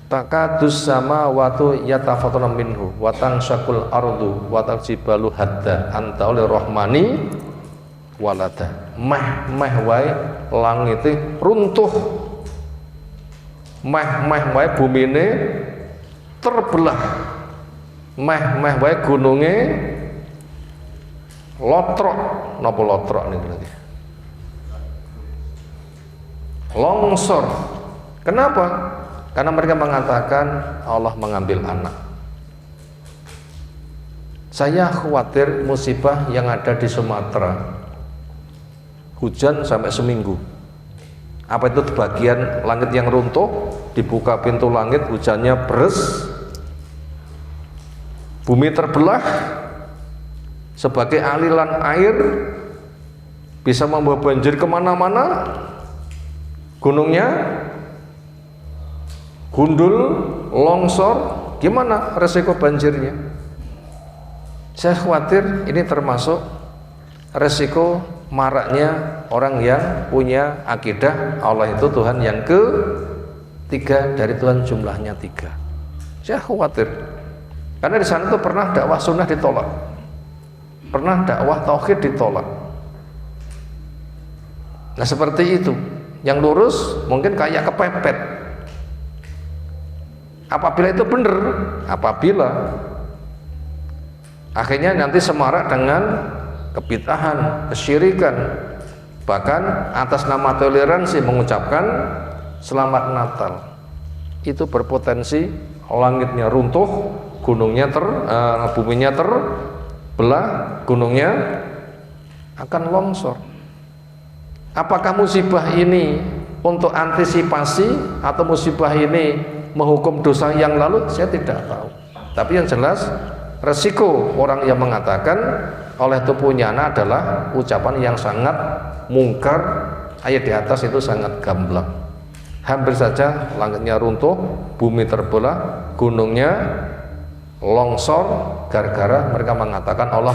Takadus samawati yatafattarna minhu wa tanshaqul ardu wa tajibalu hadda anta lir rahmani walada. Meh wae langite runtuh, meh wae bumine terbelah, meh wae gununge lotrok. Napa lotrok niku lagi? Longsor. Kenapa? Karena mereka mengatakan Allah mengambil anak. Saya khawatir musibah yang ada di Sumatera, hujan sampai seminggu. Apa itu bagian langit yang runtuh, dibuka pintu langit, hujannya beres, bumi terbelah, sebagai aliran air bisa membawa banjir kemana-mana, gunungnya gundul, longsor, gimana resiko banjirnya? Saya khawatir ini termasuk resiko maraknya orang yang punya akidah Allah itu Tuhan yang ketiga dari Tuhan jumlahnya 3. Saya khawatir karena di sana itu pernah dakwah sunnah ditolak, pernah dakwah tauhid ditolak. Nah seperti itu, yang lurus mungkin kayak kepepet. Apabila itu benar, apabila akhirnya nanti semarak dengan kebid'ahan, kesyirikan, bahkan atas nama toleransi mengucapkan selamat Natal, itu berpotensi langitnya runtuh, gunungnya buminya terbelah, gunungnya akan longsor. Apakah musibah ini untuk antisipasi atau musibah ini menghukum dosa yang lalu? Saya tidak tahu. Tapi yang jelas resiko orang yang mengatakan oleh tubuhnya anak adalah ucapan yang sangat mungkar. Ayat di atas itu sangat gamblang. Hampir saja langitnya runtuh, bumi terbelah, gunungnya longsor gara-gara mereka mengatakan Allah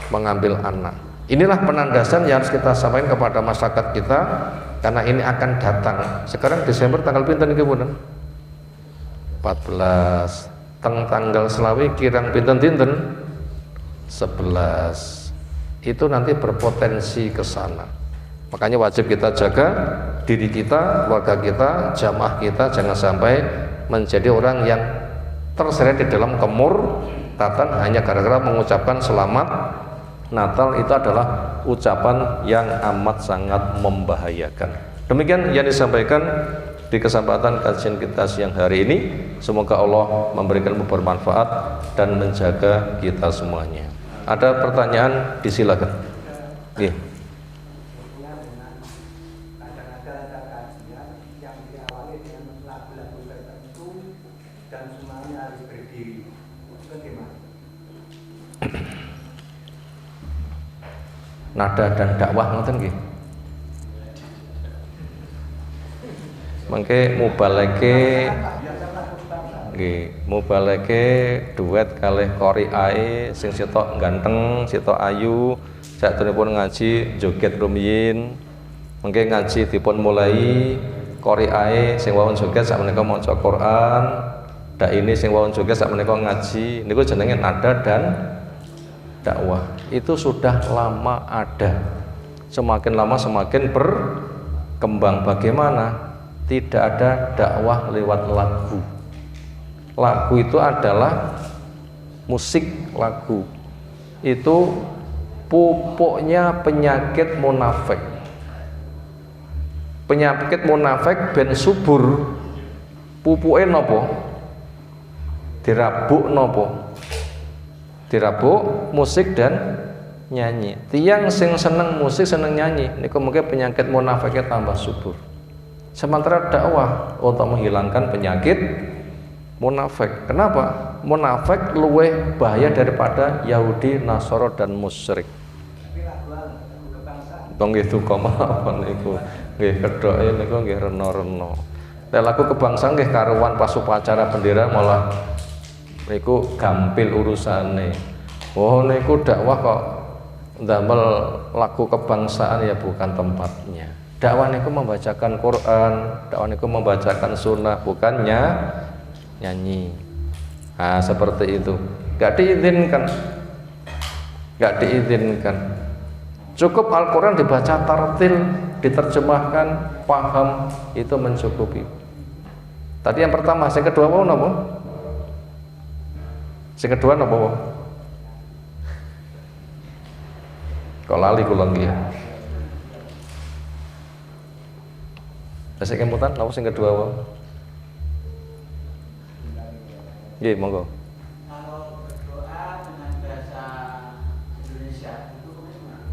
mengambil anak. Inilah penandasan yang harus kita sampaikan kepada masyarakat kita, karena ini akan datang. Sekarang Desember tanggal pinten iki punten? 14. Tanggal selawi kirang pinten-pinten? 11. Itu nanti berpotensi ke sana. Makanya wajib kita jaga diri kita, keluarga kita, jamaah kita, jangan sampai menjadi orang yang terseret di dalam kemurtatan hanya gara-gara mengucapkan selamat Natal. Itu adalah ucapan yang amat sangat membahayakan. Demikian yang disampaikan di kesempatan kajian kita siang hari ini. Semoga Allah memberikan bermanfaat dan menjaga kita semuanya. Ada pertanyaan, disilakan. Nada dan dakwah ngoten nggih. Mangke mubaleke duet kalih kori ae sing sitok ganteng, sitok ayu, saderengipun ngaji joget rumiyin. Mangke ngaji dipun mulai kori ae sing wawon joget sakmenika maca Quran, dak ini sing wawon joget sakmenika ngaji. Niku jenenge nada dan dakwah. Itu sudah lama ada, semakin lama semakin berkembang. Bagaimana? Tidak ada dakwah lewat lagu. Lagu itu adalah musik. Lagu itu pupuknya penyakit munafik. Penyakit munafik ben subur pupuke nopo? Dirabuk nopo? Dirabuk musik dan nyanyi. Tiang sing seneng musik, seneng nyanyi, niku mungkin penyakit munafiknya tambah subur. Sementara dakwah untuk menghilangkan penyakit munafik. Kenapa? Munafik luweh bahaya daripada Yahudi, Nasara dan musyrik. Dong itu komawan niku. Nggih kedhoke niku nggih rena-rena. Nek lagu kebangsaan nggih karuan pas upacara bendera malah niku gampil urusane. Oh niku dakwah kok ndamel lagu kebangsaan, ya bukan tempatnya. Dakwah niku membacakan Quran, dakwah niku membacakan sunnah, bukan nyanyi. Nah seperti itu, gak diizinkan. Cukup Al-Quran dibaca tartil, diterjemahkan, paham, itu mencukupi. Tadi yang pertama, yang kedua mau napa? Sing kedua napa? Kok lali kula nggih. Sing kemutan napa sing kedua wae? Nggih, monggo. Kalau berdoa dengan bahasa Indonesia itu bagaimana?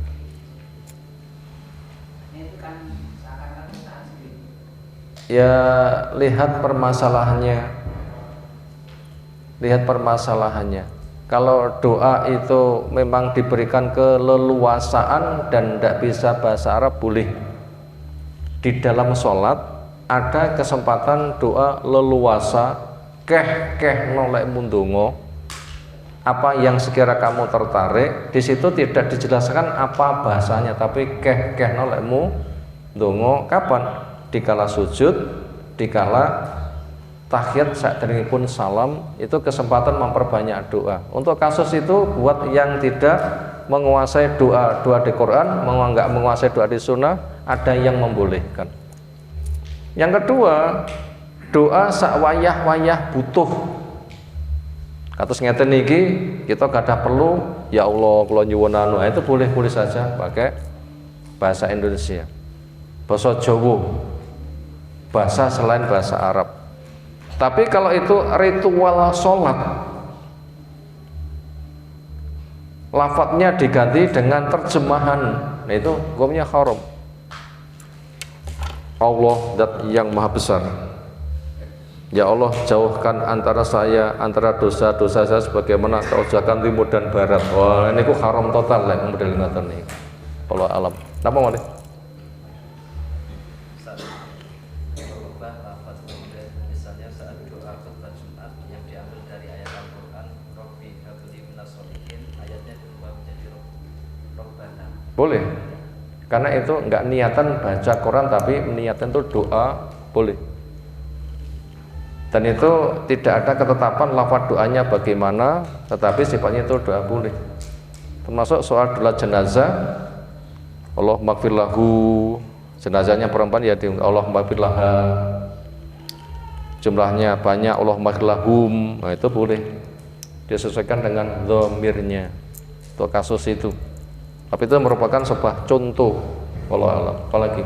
Itu kan seakan-akan asli. Ya, lihat permasalahannya. Kalau doa itu memang diberikan keleluasaan dan tidak bisa bahasa Arab, boleh. Di dalam sholat ada kesempatan doa leluasa, keh nolek mundongo, apa yang sekira kamu tertarik. Di situ tidak dijelaskan apa bahasanya, tapi keh nolek mundongo. Kapan? Dikala sujud, dikala tahiyat saderengipun salam, itu kesempatan memperbanyak doa. Untuk kasus itu buat yang tidak menguasai doa di Quran, nggak menguasai doa di sunnah, ada yang membolehkan. Yang kedua, doa sak wayah butuh. Kados ngeten niki, kita gadah perlu, ya Allah kula nyuwun anu, itu boleh saja pakai bahasa Indonesia, bahasa Jawa, bahasa selain bahasa Arab. Tapi kalau itu ritual sholat, lafadznya diganti dengan terjemahan, nah itu hukumnya haram. Allah zat yang maha besar, Ya Allah, jauhkan antara saya, antara dosa-dosa saya sebagaimana kau jauhkan timur dan barat. Wah, ini ku haram total lah model ngoten niku. Allah alam. Napa malih? Merubah lafaz kemudian misalnya saat doa khutbah Jumat yang diambil dari ayat Al-Quran Rabbi habli minas sholihin, ayatnya dirubah menjadi Rabbana. Boleh. Karena itu enggak niatan baca Quran tapi niatan itu doa, boleh. Dan itu tidak ada ketetapan lafaz doanya bagaimana, tetapi sifatnya itu doa boleh. Termasuk soal doa jenazah, Allah maghfir lahu, jenazahnya perempuan ya Allah maghfir laha, jumlahnya banyak Allah maghfir lahum, nah itu boleh disesuaikan dengan dhamirnya untuk kasus itu. Tapi itu merupakan sebuah contoh. Allah alam. Apalagi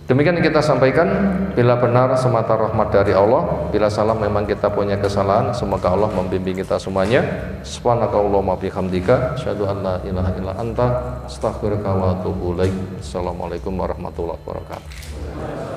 demikian yang kita sampaikan, bila benar semata rahmat dari Allah, bila salah memang kita punya kesalahan, semoga Allah membimbing kita semuanya. Subhanakallahumma bihamdika asyhadu an la ilaha illa anta astaghfiruka wa atubu ilaik. Assalamualaikum warahmatullahi wabarakatuh.